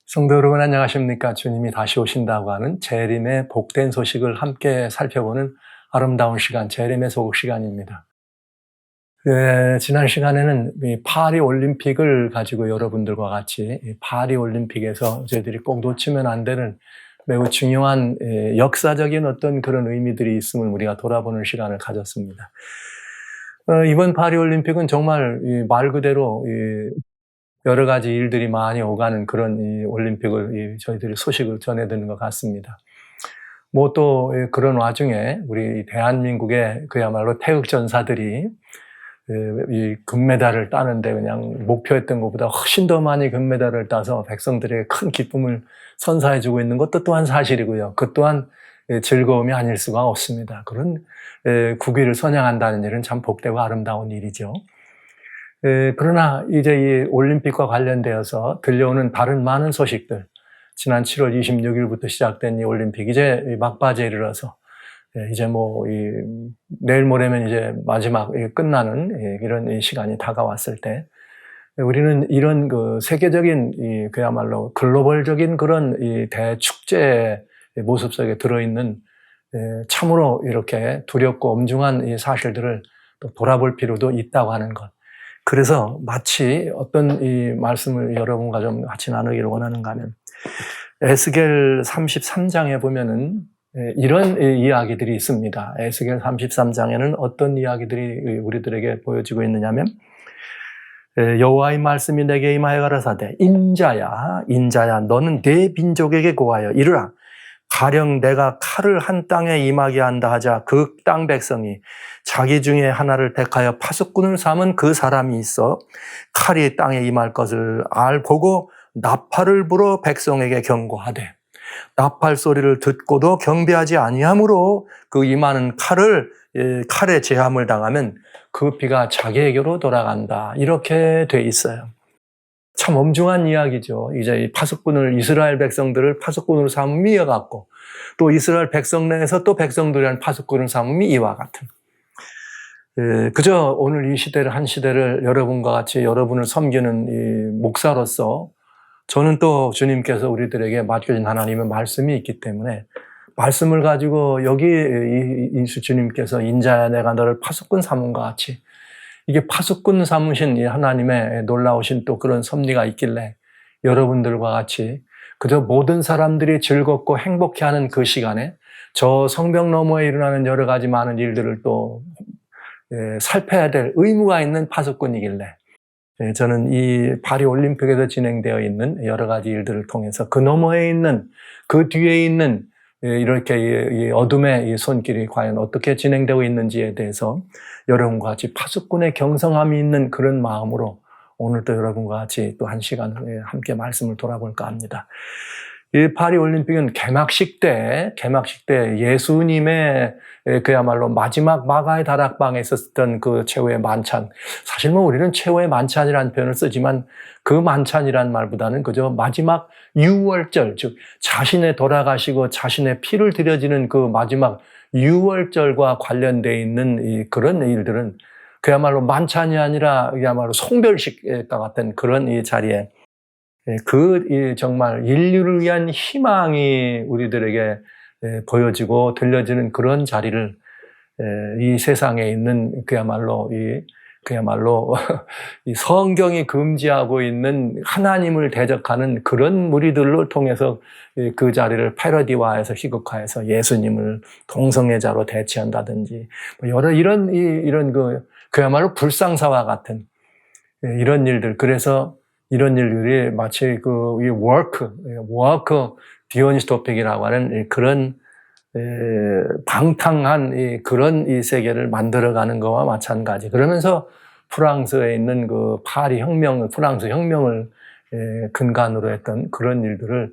성도 여러분 안녕하십니까? 주님이 다시 오신다고 하는 재림의 복된 소식을 함께 살펴보는 아름다운 시간, 재림의 소국 시간입니다. 지난 시간에는 이 파리 올림픽을 가지고 여러분들과 같이 이 파리 올림픽에서 저희들이 꼭 놓치면 안 되는 매우 중요한 역사적인 어떤 그런 의미들이 있음을 우리가 돌아보는 시간을 가졌습니다. 이번 파리 올림픽은 정말 말 그대로 여러 가지 일들이 많이 오가는 그런 이 올림픽을 저희들이 소식을 전해 드는 것 같습니다. 뭐 또 그런 와중에 우리 대한민국의 그야말로 태극전사들이 이 금메달을 따는데 그냥 목표했던 것보다 훨씬 더 많이 금메달을 따서 백성들에게 큰 기쁨을 선사해 주고 있는 것도 또한 사실이고요. 그 또한 즐거움이 아닐 수가 없습니다. 그런 국위를 선양한다는 일은 참 복되고 아름다운 일이죠. 그러나 이제 이 올림픽과 관련되어서 들려오는 다른 많은 소식들, 지난 7월 26일부터 시작된 이 올림픽, 이제 막바지에 이르러서, 이제 내일 모레면 이제 마지막 끝나는 이런 이 시간이 다가왔을 때, 우리는 이런 그 세계적인 그야말로 글로벌적인 그런 이 대축제의 모습 속에 들어있는 참으로 이렇게 두렵고 엄중한 이 사실들을 또 돌아볼 필요도 있다고 하는 것. 그래서 마치 어떤 이 말씀을 여러분과 좀 같이 나누기를 원하는가 하면, 에스겔 33장에 보면은 이런 이야기들이 있습니다. 에스겔 33장에는 어떤 이야기들이 우리들에게 보여지고 있느냐면, 여호와의 말씀이 내게 임하여 가라사대 인자야 너는 네 민족에게 고하여 이르라. 가령 내가 칼을 한 땅에 임하게 한다 하자 그 땅 백성이 자기 중에 하나를 택하여 파수꾼을 삼은 그 사람이 있어 칼이 땅에 임할 것을 보고 나팔을 불어 백성에게 경고하되 나팔 소리를 듣고도 경배하지 아니하므로 그 임하는 칼에 제함을 당하면 그 피가 자기에게로 돌아간다. 이렇게 돼 있어요. 참 엄중한 이야기죠. 이제 이스라엘 백성들을 파수꾼으로 삼음이 이와 같고, 또 이스라엘 백성 내에서 또 백성들이란 파수꾼을 삼음이 이와 같은. 그저 오늘 한 시대를 여러분과 같이 여러분을 섬기는 이 목사로서 저는 또 주님께서 우리들에게 맡겨진 하나님의 말씀이 있기 때문에 말씀을 가지고 여기 이수 주님께서 인자야 내가 너를 파수꾼 삼은 것 같이 이게 파수꾼 삼으신 이 하나님의 놀라우신 또 그런 섭리가 있길래 여러분들과 같이 그저 모든 사람들이 즐겁고 행복해하는 그 시간에 저 성벽 너머에 일어나는 여러 가지 많은 일들을 또 살펴야 될 의무가 있는 파수꾼이길래 저는 이 파리 올림픽에서 진행되어 있는 여러 가지 일들을 통해서 그 너머에 있는 그 뒤에 있는 이렇게 이 어둠의 이 손길이 과연 어떻게 진행되고 있는지에 대해서 여러분과 같이 파수꾼의 경성함이 있는 그런 마음으로 오늘도 여러분과 같이 또 한 시간 함께 말씀을 돌아볼까 합니다. 이 파리 올림픽은 개막식 때 예수님의 그야말로 마지막 마가의 다락방에 있었던 그 최후의 만찬. 사실 우리는 최후의 만찬이라는 표현을 쓰지만 그 만찬이란 말보다는 그저 마지막 유월절, 즉 자신의 돌아가시고 자신의 피를 드려지는 그 마지막 유월절과 관련되어 있는 그런 일들은 그야말로 만찬이 아니라 그야말로 송별식과 같은 그런 이 자리에 정말 인류를 위한 희망이 우리들에게 보여지고 들려지는 그런 자리를 이 세상에 있는 그야말로 이 성경이 금지하고 있는 하나님을 대적하는 그런 무리들을 통해서 그 자리를 패러디화해서 희극화해서 예수님을 동성애자로 대체한다든지 이런 그야말로 불상사와 같은 이런 일들. 그래서 이런 일들이 마치 이 워크 디오니스토픽이라고 하는 그런 방탕한 그런 이 세계를 만들어가는 것과 마찬가지. 그러면서 프랑스에 있는 그 프랑스 혁명을 근간으로 했던 그런 일들을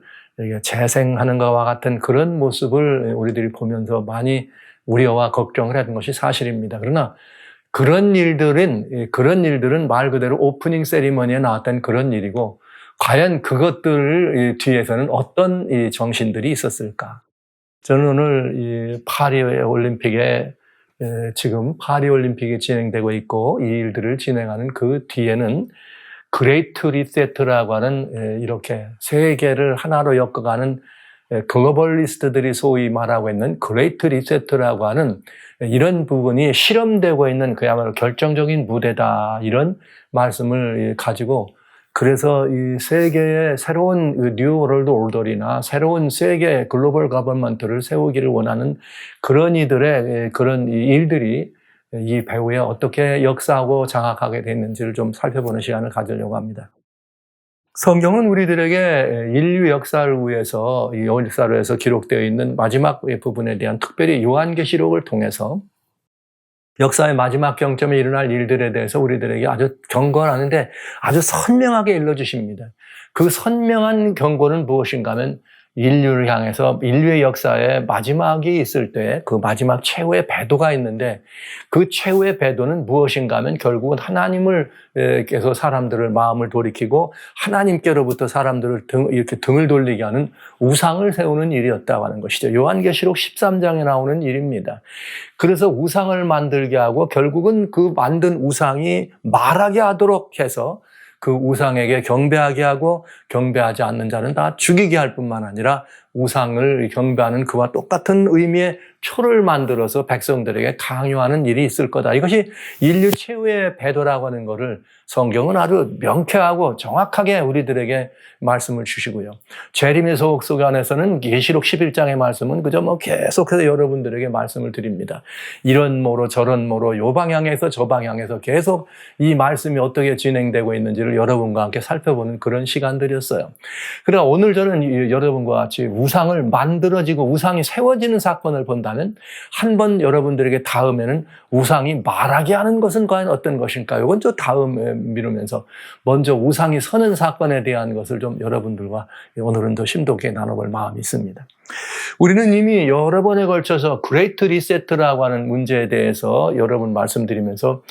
재생하는 것과 같은 그런 모습을 우리들이 보면서 많이 우려와 걱정을 했던 것이 사실입니다. 그러나 그런 일들은 말 그대로 오프닝 세리머니에 나왔던 그런 일이고, 과연 그것들 뒤에서는 어떤 정신들이 있었을까? 저는 오늘 이 파리 올림픽에 지금 파리 올림픽이 진행되고 있고 이 일들을 진행하는 그 뒤에는 그레이트 리셋이라고 하는 이렇게 세계를 하나로 엮어가는 글로벌리스트들이 소위 말하고 있는 그레이트 리셋이라고 하는 이런 부분이 실험되고 있는 그야말로 결정적인 무대다, 이런 말씀을 가지고, 그래서 이 세계의 새로운 뉴 월드 오더리나 새로운 세계 글로벌 거버먼트를 세우기를 원하는 그런 이들의 그런 일들이 이 배후에 어떻게 역사하고 장악하게 됐는지를 좀 살펴보는 시간을 가지려고 합니다. 성경은 우리들에게 인류 역사를 위해서, 이 역사를 위해서 기록되어 있는 마지막 부분에 대한, 특별히 요한계시록을 통해서 역사의 마지막 경점에 일어날 일들에 대해서 우리들에게 아주 경고하는데 아주 선명하게 일러주십니다. 그 선명한 경고는 무엇인가 하면, 인류를 향해서 인류의 역사에 마지막이 있을 때 그 마지막 최후의 배도가 있는데, 그 최후의 배도는 무엇인가 하면 결국은 하나님께서 사람들을 마음을 돌이키고 하나님께로부터 사람들을 이렇게 등을 돌리게 하는 우상을 세우는 일이었다고 하는 것이죠. 요한계시록 13장에 나오는 일입니다. 그래서 우상을 만들게 하고 결국은 그 만든 우상이 말하게 하도록 해서 그 우상에게 경배하게 하고, 경배하지 않는 자는 다 죽이게 할 뿐만 아니라 우상을 경배하는 그와 똑같은 의미의 표를 만들어서 백성들에게 강요하는 일이 있을 거다. 이것이 인류 최후의 배도라고 하는 것을 성경은 아주 명쾌하고 정확하게 우리들에게 말씀을 주시고요. 재림의 소극 안에서는 계시록 11장의 말씀은 그저 계속해서 여러분들에게 말씀을 드립니다. 이런 모로 저런 모로 요 방향에서 저 방향에서 계속 이 말씀이 어떻게 진행되고 있는지를 여러분과 함께 살펴보는 그런 시간들이었어요. 그러나 오늘 저는 여러분과 같이 우상을 만들어지고 우상이 세워지는 사건을 본다면, 한번 여러분들에게 다음에는 우상이 말하게 하는 것은 과연 어떤 것일까요? 이건 저 다음에 미루면서 먼저 우상이 서는 사건에 대한 것을 좀 여러분들과 오늘은 더 심도하게 나눠볼 마음이 있습니다. 우리는 이미 여러 번에 걸쳐서 그레이트 리셋이라고 하는 문제에 대해서 여러 번 말씀드리면서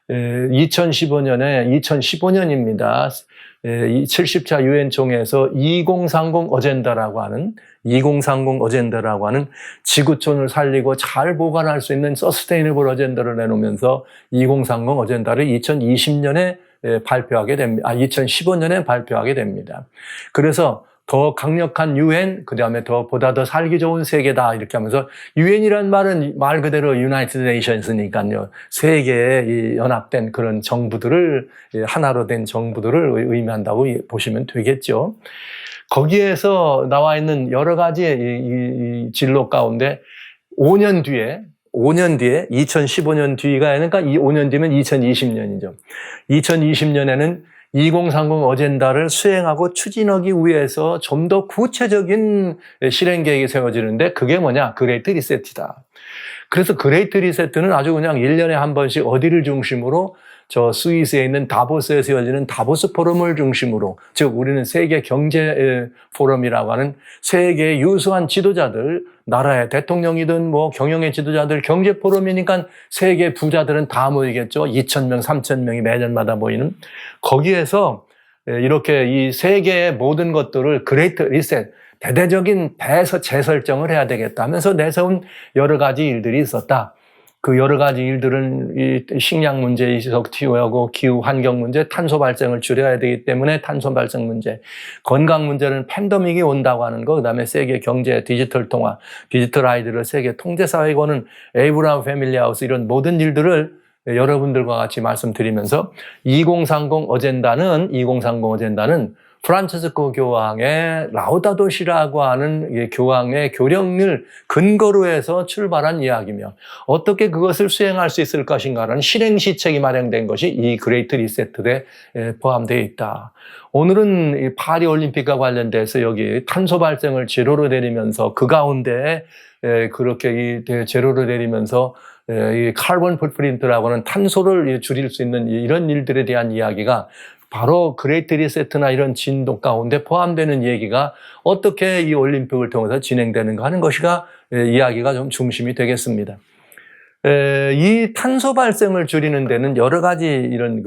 2015년입니다. 70차 유엔 총회에서 2030 어젠다라고 하는 지구촌을 살리고 잘 보관할 수 있는 서스테이너블 어젠다를 내놓으면서 2030 어젠다를 2020년에 발표하게 됩니다. 2015년에 발표하게 됩니다. 그래서 더 강력한 유엔, 그 다음에 보다 더 살기 좋은 세계다, 이렇게 하면서, 유엔이란 말은 말 그대로 유나이티드 네이션스니까요. 세계의 이 연합된 그런 정부들을, 하나로 된 정부들을 의미한다고 보시면 되겠죠. 거기에서 나와 있는 여러 가지 이 진로 가운데 5년 뒤에 2015년 뒤가, 그러니까 이 5년 뒤면 2020년이죠. 2020년에는 2030 어젠다를 수행하고 추진하기 위해서 좀 더 구체적인 실행 계획이 세워지는데, 그게 뭐냐? 그레이트 리셋이다. 그래서 그레이트 리셋은 아주 그냥 1년에 한 번씩 어디를 중심으로, 저 스위스에 있는 다보스에서 열리는 다보스 포럼을 중심으로, 즉 우리는 세계 경제 포럼이라고 하는 세계의 유수한 지도자들, 나라의 대통령이든 경영의 지도자들, 경제 포럼이니까 세계 부자들은 다 모이겠죠. 2,000명, 3,000명이 매년마다 모이는, 거기에서 이렇게 이 세계의 모든 것들을 그레이트 리셋, 대대적인 재설정을 해야 되겠다 하면서 내세운 여러 가지 일들이 있었다. 그 여러 가지 일들은 이 식량 문제, 이석 튀어오고 기후 환경 문제, 탄소 발생을 줄여야 되기 때문에 탄소 발생 문제, 건강 문제는 팬데믹이 온다고 하는 거, 그다음에 세계 경제, 디지털 통화, 디지털 아이들을 세계 통제 사회에 거는 에이브라함 패밀리 하우스, 이런 모든 일들을 여러분들과 같이 말씀드리면서 2030 어젠다는 프란치스코 교황의 라우다도시라고 하는 교황의 교령을 근거로 해서 출발한 이야기며, 어떻게 그것을 수행할 수 있을 것인가라는 실행시책이 마련된 것이 이 그레이트 리셋에 포함되어 있다. 오늘은 이 파리올림픽과 관련돼서 여기 탄소 발생을 제로로 내리면서, 그 가운데 그렇게 이 제로로 내리면서 이 카본 풋프린트라고 하는 탄소를 줄일 수 있는 이런 일들에 대한 이야기가 바로 그레이트 리셋나 이런 진도 가운데 포함되는 얘기가 어떻게 이 올림픽을 통해서 진행되는가 하는 것이가 이야기가 좀 중심이 되겠습니다. 이 탄소 발생을 줄이는 데는 여러 가지 이런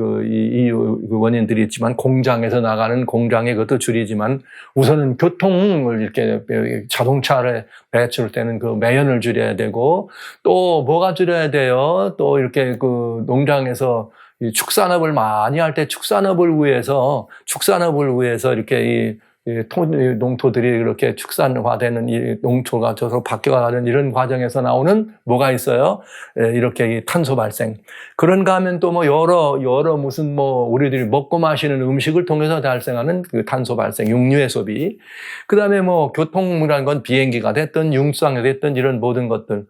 원인들이 있지만, 공장에서 나가는 공장의 것도 줄이지만, 우선은 교통을 이렇게 자동차를 배출할 때는 그 매연을 줄여야 되고, 또 뭐가 줄여야 돼요? 또 이렇게 그 농장에서 이 축산업을 많이 할 때 축산업을 위해서 이렇게 농토들이 이렇게 축산화되는 이 농토가 저로 바뀌어가는 이런 과정에서 나오는 뭐가 있어요? 이렇게 이 탄소 발생. 그런가 하면 또 뭐 여러 무슨 뭐 우리들이 먹고 마시는 음식을 통해서 발생하는 그 탄소 발생, 육류의 소비. 그 다음에 뭐 교통이라는 건 비행기가 됐든 융상이 됐든 이런 모든 것들.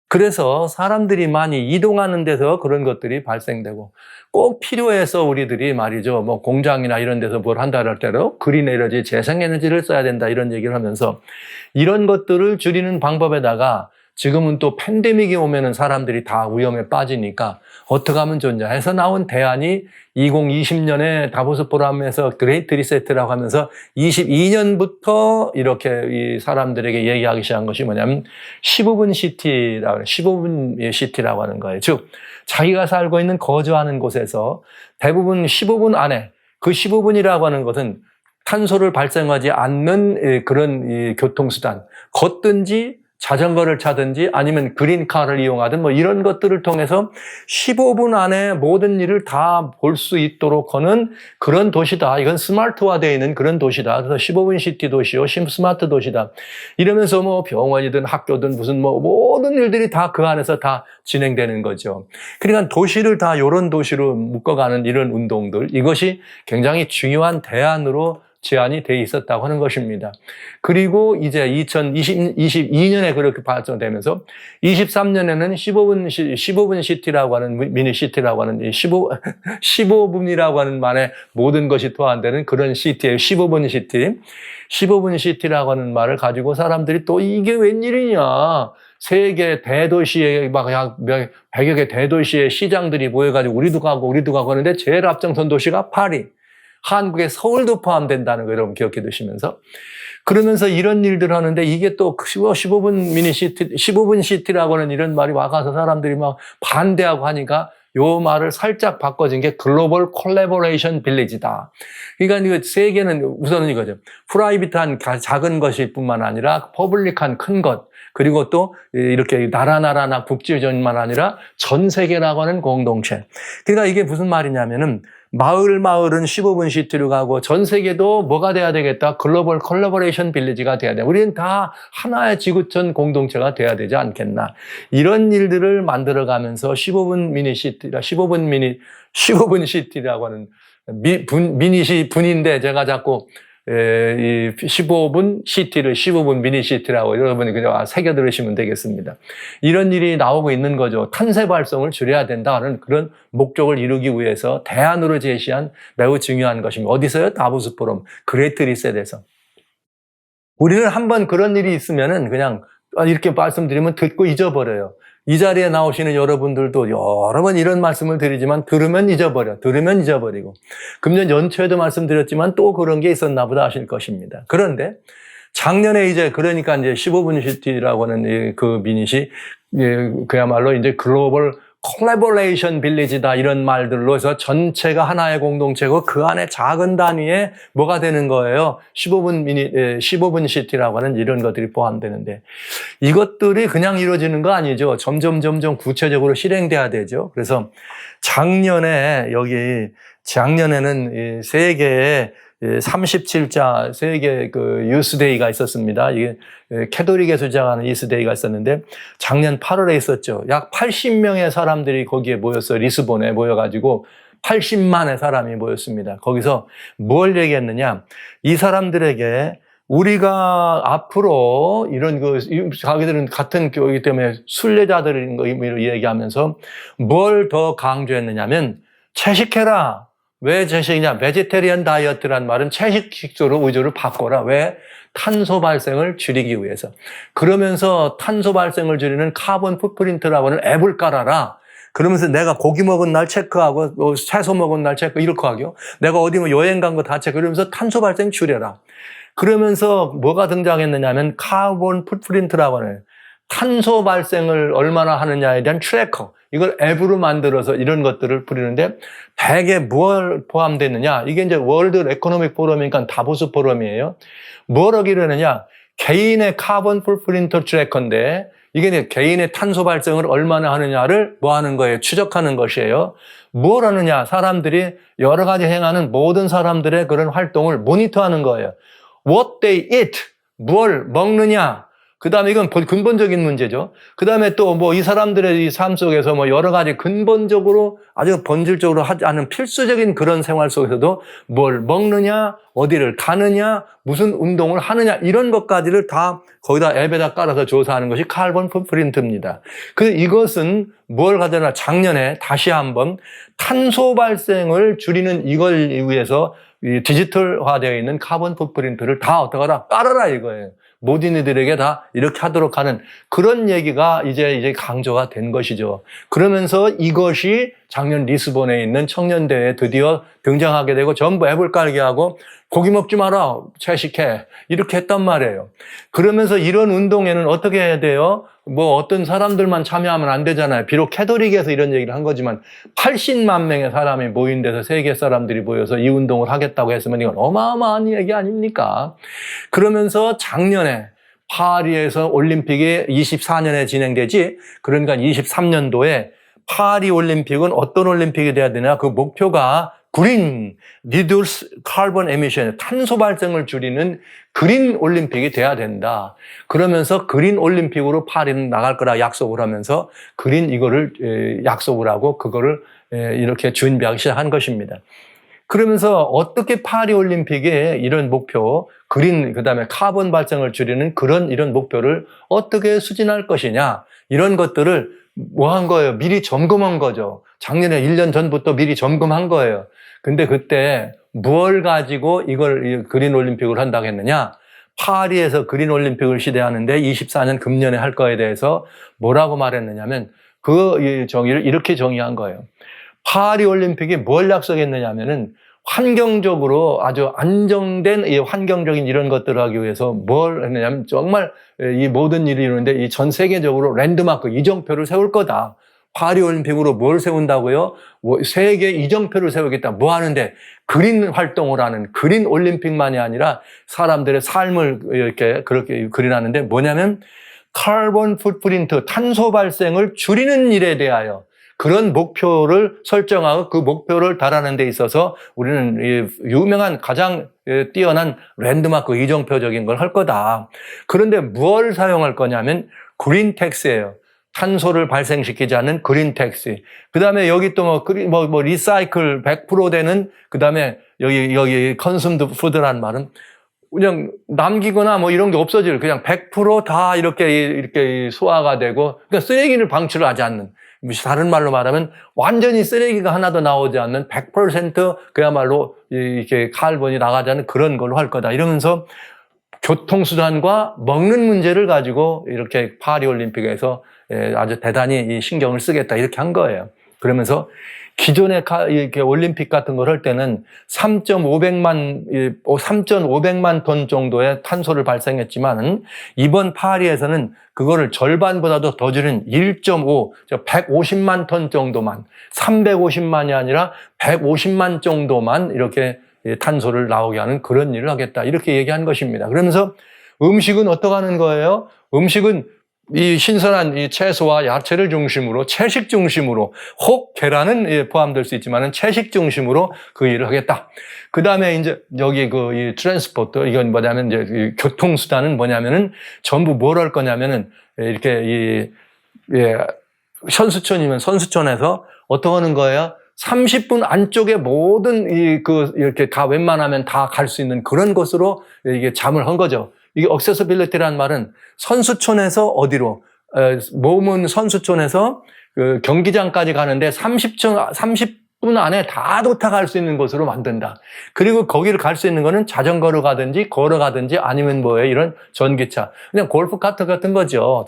그래서 사람들이 많이 이동하는 데서 그런 것들이 발생되고 꼭 필요해서 우리들이 말이죠. 뭐 공장이나 이런 데서 뭘 한다 할 때로 그린 에너지, 재생 에너지를 써야 된다 이런 얘기를 하면서 이런 것들을 줄이는 방법에다가 지금은 또 팬데믹이 오면은 사람들이 다 위험에 빠지니까 어떻게 하면 좋냐 해서 나온 대안이 2020년에 다보스 포럼에서 그레이트 리세트라고 하면서 22년부터 이렇게 이 사람들에게 얘기하기 시작한 것이 뭐냐면 15분 시티라고 하는 거예요. 즉 자기가 살고 있는 거주하는 곳에서 대부분 15분 안에 그 15분이라고 하는 것은 탄소를 발생하지 않는 그런 이 교통수단 걷든지 자전거를 타든지 아니면 그린카를 이용하든 뭐 이런 것들을 통해서 15분 안에 모든 일을 다 볼 수 있도록 하는 그런 도시다. 이건 스마트화되어 있는 그런 도시다. 그래서 15분 시티 도시요, 스마트 도시다. 이러면서 뭐 병원이든 학교든 무슨 뭐 모든 일들이 다 그 안에서 다 진행되는 거죠. 그러니까 도시를 다 이런 도시로 묶어가는 이런 운동들, 이것이 굉장히 중요한 대안으로 제안이 돼 있었다고 하는 것입니다. 그리고 이제 2022년에 그렇게 발전되면서 23년에는 15분 시티라고 하는 미니 시티라고 하는 15분이라고 하는 말에 모든 것이 포함되는 그런 시티예요. 15분 시티. 15분 시티라고 하는 말을 가지고 사람들이 또 이게 웬일이냐. 세계 대도시에 막 100여 개 대도시의 시장들이 모여가지고 우리도 가고 하는데 제일 앞장선 도시가 파리. 한국의 서울도 포함된다는 거 여러분 기억해 두시면서 그러면서 이런 일들을 하는데 이게 또 15분 미니 시티, 15분 시티라고 하는 이런 말이 와가서 사람들이 막 반대하고 하니까 요 말을 살짝 바꿔진 게 글로벌 콜래보레이션 빌리지다. 그러니까 이거 세계는 우선은 이거죠. 프라이빗한 작은 것일 뿐만 아니라 퍼블릭한 큰 것. 그리고 또 이렇게 나라나 국제전만 아니라 전 세계라고 하는 공동체. 그러니까 이게 무슨 말이냐면은 마을은 15분 시티로 가고 전 세계도 뭐가 돼야 되겠다? 글로벌 콜라보레이션 빌리지가 돼야 돼. 우리는 다 하나의 지구촌 공동체가 돼야 되지 않겠나. 이런 일들을 만들어가면서 15분 시티라고 하는 분인데 제가 자꾸 이 15분 시티를 15분 미니 시티라고 여러분이 그냥 새겨 들으시면 되겠습니다. 이런 일이 나오고 있는 거죠. 탄소 발생을 줄여야 된다는 그런 목적을 이루기 위해서 대안으로 제시한 매우 중요한 것입니다. 어디서요? 다보스 포럼, 그레이트 리셋에서. 우리는 한번 그런 일이 있으면은 그냥 이렇게 말씀드리면 듣고 잊어버려요. 이 자리에 나오시는 여러분들도 여러 번 이런 말씀을 드리지만 들으면 잊어버리고 금년 연초에도 말씀드렸지만 또 그런 게 있었나 보다 하실 것입니다. 그런데 작년에 그러니까 15분 시티라고 하는 그 미닛이 그야말로 이제 글로벌 콜래보레이션 빌리지다 이런 말들로 해서 전체가 하나의 공동체고 그 안에 작은 단위에 뭐가 되는 거예요? 15분 시티라고 하는 이런 것들이 포함되는데 이것들이 그냥 이루어지는 거 아니죠. 점점 구체적으로 실행돼야 되죠. 그래서 작년에는 세계에 37자 세계 그 유스데이가 있었습니다. 이게 캐톨릭에 주장하는 유스데이가 있었는데 작년 8월에 있었죠. 약 80명의 사람들이 거기에 모였어요. 리스본에 모여가지고 80만의 사람이 모였습니다. 거기서 뭘 얘기했느냐? 이 사람들에게 우리가 앞으로 이런 자기들은 같은 교육이기 때문에 순례자들인 거 얘기하면서 뭘 더 강조했느냐면 채식해라. 왜 채식이냐? 베지테리언 다이어트란 말은 채식 식소로 의존을 바꿔라. 왜? 탄소 발생을 줄이기 위해서. 그러면서 탄소 발생을 줄이는 카본 풋프린트라고 하는 앱을 깔아라. 그러면서 내가 고기 먹은 날 체크하고 채소 먹은 날 체크 이렇게 하고요. 내가 어디 여행 간 거 다 체크. 그러면서 탄소 발생 줄여라. 그러면서 뭐가 등장했느냐면 카본 풋프린트라고 하는 탄소 발생을 얼마나 하느냐에 대한 트래커. 이걸 앱으로 만들어서 이런 것들을 뿌리는데 대개 뭘 포함됐느냐? 이게 이제 월드 에코노믹 포럼이니까 다보스 포럼이에요. 뭘 하기로 했느냐? 개인의 카본 풋프린트 트래커인데 이게 개인의 탄소 발생을 얼마나 하느냐를 뭐 하는 거예요? 추적하는 것이에요. 뭘 하느냐? 사람들이 여러 가지 행하는 모든 사람들의 그런 활동을 모니터하는 거예요. What they eat, 뭘 먹느냐? 그 다음에 이건 근본적인 문제죠. 그 다음에 또 뭐 이 사람들의 이 삶 속에서 뭐 여러 가지 근본적으로 아주 본질적으로 하지 않은 필수적인 그런 생활 속에서도 뭘 먹느냐, 어디를 가느냐, 무슨 운동을 하느냐, 이런 것까지를 다 거기다 앱에다 깔아서 조사하는 것이 카본 풋프린트입니다. 이것은 뭘 가져나 작년에 다시 한번 탄소 발생을 줄이는 이걸 위해서 이 디지털화되어 있는 카본 풋프린트를 다 어떡하라? 깔아라 이거예요. 모든 이들에게 다 이렇게 하도록 하는 그런 얘기가 이제 강조가 된 것이죠. 그러면서 이것이 작년 리스본에 있는 청년대회에 드디어 등장하게 되고 전부 앱을 깔게 하고 고기 먹지 마라, 채식해, 이렇게 했단 말이에요. 그러면서 이런 운동에는 어떻게 해야 돼요? 뭐 어떤 사람들만 참여하면 안 되잖아요. 비록 캐톨릭에서 이런 얘기를 한 거지만 80만 명의 사람이 모인 데서 세계 사람들이 모여서 이 운동을 하겠다고 했으면 이건 어마어마한 얘기 아닙니까? 그러면서 작년에 파리에서 올림픽이 24년에 진행되지, 그러니까 23년도에 파리 올림픽은 어떤 올림픽이 돼야 되냐? 그 목표가 그린, reduce carbon emission, 탄소 발생을 줄이는 그린 올림픽이 돼야 된다. 그러면서 그린 올림픽으로 파리는 나갈 거라 약속을 하면서 그린 이거를 약속을 하고 그거를 이렇게 준비하기 시작한 것입니다. 그러면서 어떻게 파리 올림픽에 이런 목표, 그린, 그 다음에 카본 발생을 줄이는 이런 목표를 어떻게 수진할 것이냐, 이런 것들을 뭐 한 거예요? 미리 점검한 거죠. 작년에 1년 전부터 미리 점검한 거예요. 근데 그때 뭘 가지고 이걸 그린 올림픽을 한다고 했느냐? 파리에서 그린 올림픽을 시대하는데 24년 금년에 할 거에 대해서 뭐라고 말했느냐면 그 정의를 이렇게 정의한 거예요. 파리 올림픽이 뭘 약속했느냐면은 환경적으로 아주 안정된 이 환경적인 이런 것들을 하기 위해서 뭘 했느냐면 정말 이 모든 일이 이루는데 이 전 세계적으로 랜드마크 이정표를 세울 거다. 파리 올림픽으로 뭘 세운다고요? 세계 이정표를 세우겠다. 뭐 하는데? 그린 활동을 하는 그린 올림픽만이 아니라 사람들의 삶을 이렇게 그렇게 그린하는데 뭐냐면 카본 풋프린트, 탄소 발생을 줄이는 일에 대하여 그런 목표를 설정하고 그 목표를 달하는 데 있어서 우리는 이 유명한 가장 뛰어난 랜드마크 이정표적인 걸 할 거다. 그런데 뭘 사용할 거냐면 그린 텍스예요. 탄소를 발생시키지 않는 그린 텍스. 그 다음에 여기 또 뭐 리사이클 100% 되는, 그 다음에 여기 컨숨드 푸드라는 말은 그냥 남기거나 뭐 이런 게 없어질, 그냥 100% 다 이렇게 소화가 되고, 그러니까 쓰레기를 방출을 하지 않는, 다른 말로 말하면 완전히 쓰레기가 하나도 나오지 않는 100% 그야말로 이렇게 카본이 나가지 않는 그런 걸로 할 거다. 이러면서 교통수단과 먹는 문제를 가지고 이렇게 파리 올림픽에서 아주 대단히 신경을 쓰겠다 이렇게 한 거예요. 그러면서 기존의 이렇게 올림픽 같은 걸 할 때는 3,500만 톤 정도의 탄소를 발생했지만 이번 파리에서는 그거를 절반보다도 더 줄인 1.5, 150만 톤 정도만, 350만이 아니라 150만 정도만 이렇게 탄소를 나오게 하는 그런 일을 하겠다 이렇게 얘기한 것입니다. 그러면서 음식은 어떻게 하는 거예요? 음식은 이 신선한 이 채소와 야채를 중심으로, 채식 중심으로, 혹 계란은 포함될 수 있지만은 채식 중심으로 그 일을 하겠다. 그 다음에 이제 여기 이 트랜스포트, 이건 뭐냐면 이제 이 교통수단은 뭐냐면은 전부 뭘 할 거냐면은 이렇게 선수촌이면 선수촌에서 어떻게 하는 거예요? 30분 안쪽에 모든 이렇게 다 웬만하면 다 갈 수 있는 그런 곳으로 이게 잠을 한 거죠. 이게 액세서빌리티라는 말은 선수촌에서 어디로, 몸은 선수촌에서 그 경기장까지 가는데 30분 안에 다 도착할 수 있는 곳으로 만든다. 그리고 거기를 갈 수 있는 거는 자전거로 가든지 걸어가든지 아니면 뭐예요? 이런 전기차. 그냥 골프카트 같은 거죠.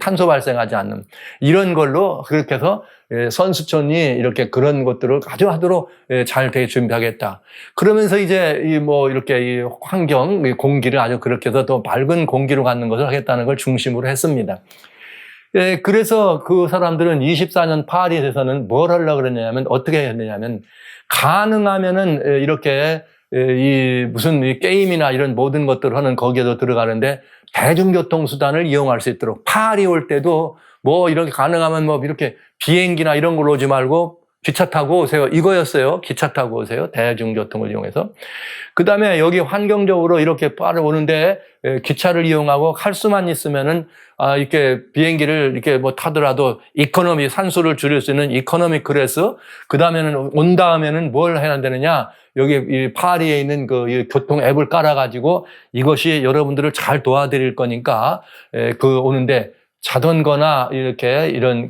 탄소 발생하지 않는. 이런 걸로 그렇게 해서 선수촌이 이렇게 그런 것들을 아주 하도록 잘 되게 준비하겠다. 그러면서 이제 이렇게 환경, 공기를 아주 그렇게 해서 더 맑은 공기로 갖는 것을 하겠다는 걸 중심으로 했습니다. 그래서 그 사람들은 24년 파리에서는 뭘 하려고 그랬냐면 어떻게 했느냐면 가능하면은 이렇게 무슨 이 게임이나 이런 모든 것들을 하는 거기에도 들어가는데 대중교통수단을 이용할 수 있도록 파리 올 때도 뭐 이렇게 가능하면 뭐 이렇게 비행기나 이런 걸로 오지 말고 기차 타고 오세요. 이거였어요. 기차 타고 오세요. 대중교통을 이용해서. 그 다음에 여기 환경적으로 이렇게 빠르 오는데 기차를 이용하고 할 수만 있으면은 이렇게 비행기를 이렇게 뭐 타더라도 이코노미 산수를 줄일 수 있는 이코노미 클래스. 그 다음에는 온 다음에는 뭘 해야 되느냐? 여기 이 파리에 있는 이 교통 앱을 깔아가지고 이것이 여러분들을 잘 도와드릴 거니까 오는데 자전거나 이렇게 이런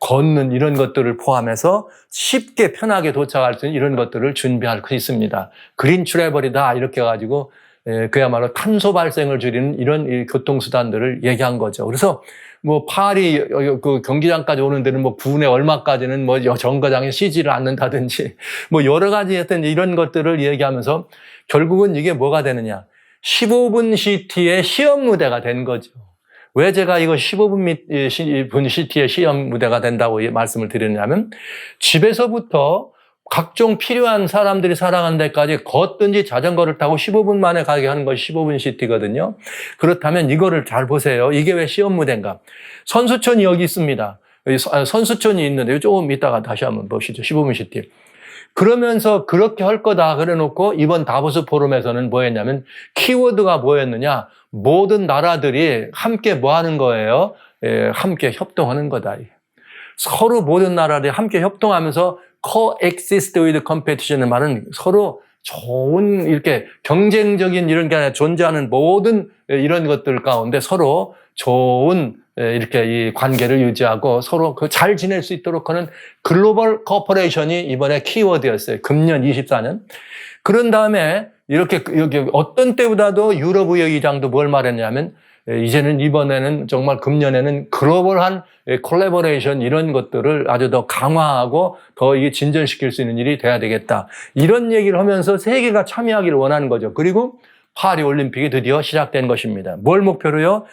걷는 이런 것들을 포함해서 쉽게 편하게 도착할 수 있는 이런 것들을 준비할 수 있습니다. 그린 트래블이다 이렇게 해가지고 그야말로 탄소 발생을 줄이는 이런 이 교통수단들을 얘기한 거죠. 그래서 뭐 파리 그 경기장까지 오는 데는 뭐 분에 얼마까지는 뭐 정거장에 쉬지를 않는다든지 뭐 여러 가지 하여튼 이런 것들을 얘기하면서 결국은 이게 뭐가 되느냐. 15분 시티의 시험 무대가 된 거죠. 왜 제가 이거 15분 시티의 시험 무대가 된다고 말씀을 드렸냐면 집에서부터 각종 필요한 사람들이 살아가는 데까지 걷든지 자전거를 타고 15분 만에 가게 하는 것이 15분 시티거든요. 그렇다면 이거를 잘 보세요. 이게 왜 시험 무대인가? 선수촌이 여기 있습니다. 선수촌이 있는데 조금 이따가 다시 한번 보시죠. 15분 시티. 그러면서 그렇게 할 거다 그래 놓고 이번 다보스 포럼에서는 뭐 했냐면 키워드가 뭐였느냐? 모든 나라들이 함께 뭐 하는 거예요? 함께 협동하는 거다. 서로 모든 나라들이 함께 협동하면서 coexist with competition의 말은 서로 좋은 이렇게 경쟁적인 이런 게 아니라 존재하는 모든 이런 것들 가운데 서로 좋은 이렇게 이 관계를 유지하고 서로 잘 지낼 수 있도록 하는 글로벌 코퍼레이션이 이번에 키워드였어요. 금년 24년. 그런 다음에 이렇게 여기 어떤 때보다도 유럽 의회의장도 뭘 말했냐면 이제는 이번에는 정말 금년에는 글로벌한 콜라보레이션 이런 것들을 아주 더 강화하고 더 이게 진전시킬 수 있는 일이 돼야 되겠다. 이런 얘기를 하면서 세계가 참여하기를 원하는 거죠. 그리고 파리 올림픽이 드디어 시작된 것입니다. 뭘 목표로요?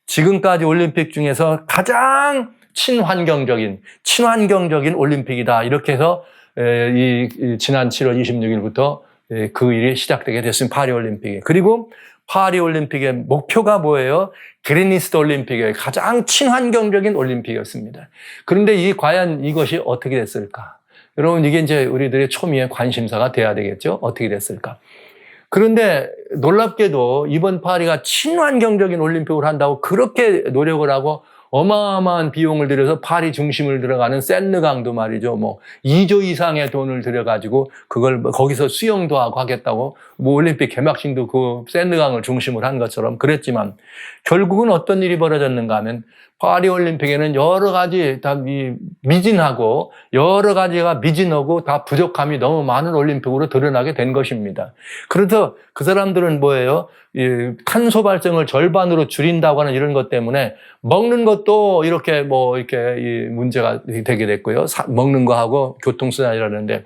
지금까지 올림픽 중에서 가장 친환경적인 올림픽이다. 이렇게 해서 지난 7월 26일부터 그 일이 시작되게 됐습니다. 파리 올림픽이. 그리고 파리 올림픽의 목표가 뭐예요? 그리니스트 올림픽의 가장 친환경적인 올림픽이었습니다. 그런데 과연 이것이 어떻게 됐을까? 여러분, 이게 이제 우리들의 초미의 관심사가 돼야 되겠죠? 어떻게 됐을까? 그런데 놀랍게도 이번 파리가 친환경적인 올림픽을 한다고 그렇게 노력을 하고 어마어마한 비용을 들여서 파리 중심을 들어가는 센르강도 말이죠. 뭐 2조 이상의 돈을 들여가지고 그걸 거기서 수영도 하고 하겠다고 뭐 올림픽 개막식도 그 센르강을 중심으로 한 것처럼 그랬지만 결국은 어떤 일이 벌어졌는가 하면 파리 올림픽에는 여러 가지 다 미진하고 여러 가지가 미진하고 다 부족함이 너무 많은 올림픽으로 드러나게 된 것입니다. 그래서 그 사람들은 뭐예요? 탄소 발생을 절반으로 줄인다고 하는 이런 것 때문에 먹는 것도 이렇게 이렇게 문제가 되게 됐고요. 먹는 거하고 교통수단이라는데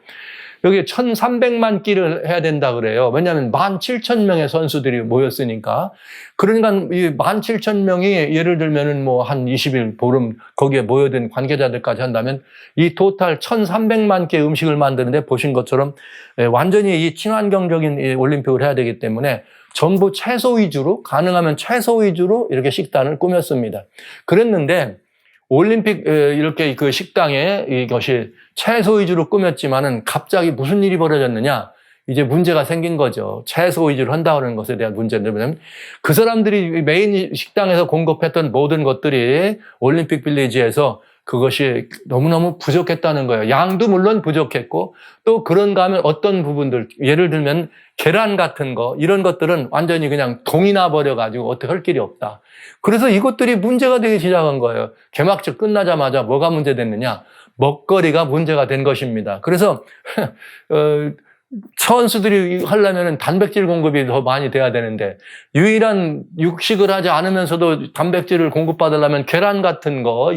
여기 1,300만 끼를 해야 된다 그래요. 왜냐하면 17,000명의 선수들이 모였으니까. 그러니까 이 17,000명이 예를 들면은 뭐 한 20일, 보름 거기에 모여든 관계자들까지 한다면 이 토탈 1,300만 개 음식을 만드는데 보신 것처럼 완전히 이 친환경적인 이 올림픽을 해야 되기 때문에 전부 채소 위주로, 가능하면 채소 위주로 이렇게 식단을 꾸몄습니다. 그랬는데 올림픽 이렇게 그 식당에 이것이 채소 위주로 꾸몄지만은 갑자기 무슨 일이 벌어졌느냐? 이제 문제가 생긴 거죠. 채소 위주로 한다는 것에 대한 문제는 뭐냐면 그 사람들이 메인 식당에서 공급했던 모든 것들이 올림픽 빌리지에서 그것이 너무너무 부족했다는 거예요. 양도 물론 부족했고 또 그런가 하면 어떤 부분들 예를 들면 계란 같은 거 이런 것들은 완전히 그냥 동이 나버려가지고 어떻게 할 길이 없다. 그래서 이것들이 문제가 되기 시작한 거예요. 개막식 끝나자마자 뭐가 문제됐느냐? 먹거리가 문제가 된 것입니다. 그래서 선수들이 하려면 단백질 공급이 더 많이 돼야 되는데 유일한 육식을 하지 않으면서도 단백질을 공급받으려면 계란 같은 거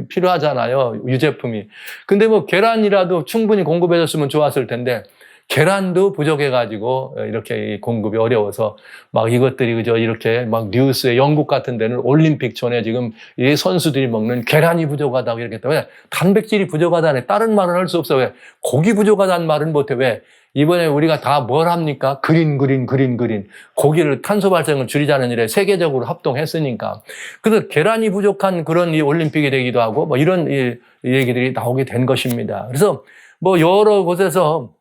필요하잖아요. 유제품이. 근데 뭐 계란이라도 충분히 공급해줬으면 좋았을 텐데 계란도 부족해가지고 이렇게 공급이 어려워서 막 이것들이 그저 이렇게 막 뉴스에 영국 같은 데는 올림픽 전에 지금 이 선수들이 먹는 계란이 부족하다고 이렇게 했다. 왜? 단백질이 부족하다네. 다른 말은 할 수 없어. 왜? 고기 부족하다는 말은 못해. 왜? 이번에 우리가 다 뭘 합니까? 그린. 고기를 탄소 발생을 줄이자는 일에 세계적으로 합동했으니까. 그래서 계란이 부족한 그런 이 올림픽이 되기도 하고 뭐 이런 이 얘기들이 나오게 된 것입니다. 그래서 뭐 여러 곳에서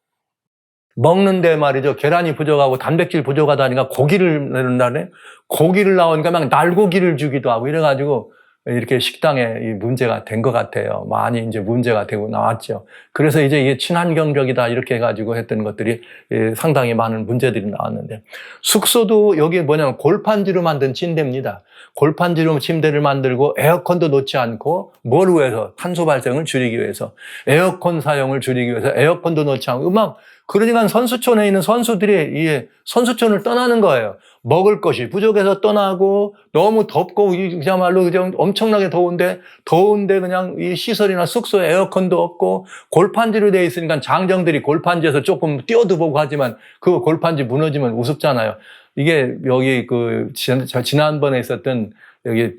먹는데 말이죠. 계란이 부족하고 단백질 부족하다니까 고기를 내는다네. 고기를 나오니까 막 날고기를 주기도 하고 이래가지고 이렇게 식당에 문제가 된 것 같아요. 많이 이제 문제가 되고 나왔죠. 그래서 이제 이게 친환경적이다 이렇게 해가지고 했던 것들이 상당히 많은 문제들이 나왔는데, 숙소도 여기 뭐냐면 골판지로 만든 침대입니다. 골판지로 침대를 만들고 에어컨도 놓지 않고 뭘 위해서? 탄소 발생을 줄이기 위해서, 에어컨 사용을 줄이기 위해서 에어컨도 놓지 않고 그러니까 선수촌에 있는 선수들이 이 선수촌을 떠나는 거예요. 먹을 것이 부족해서 떠나고, 너무 덥고 그야말로 그냥 엄청나게 더운데 그냥 이 시설이나 숙소에 에어컨도 없고 골판지로 되어 있으니까 장정들이 골판지에서 조금 뛰어도 보고 하지만 그 골판지 무너지면 우습잖아요. 이게 여기 지난번에 있었던 여기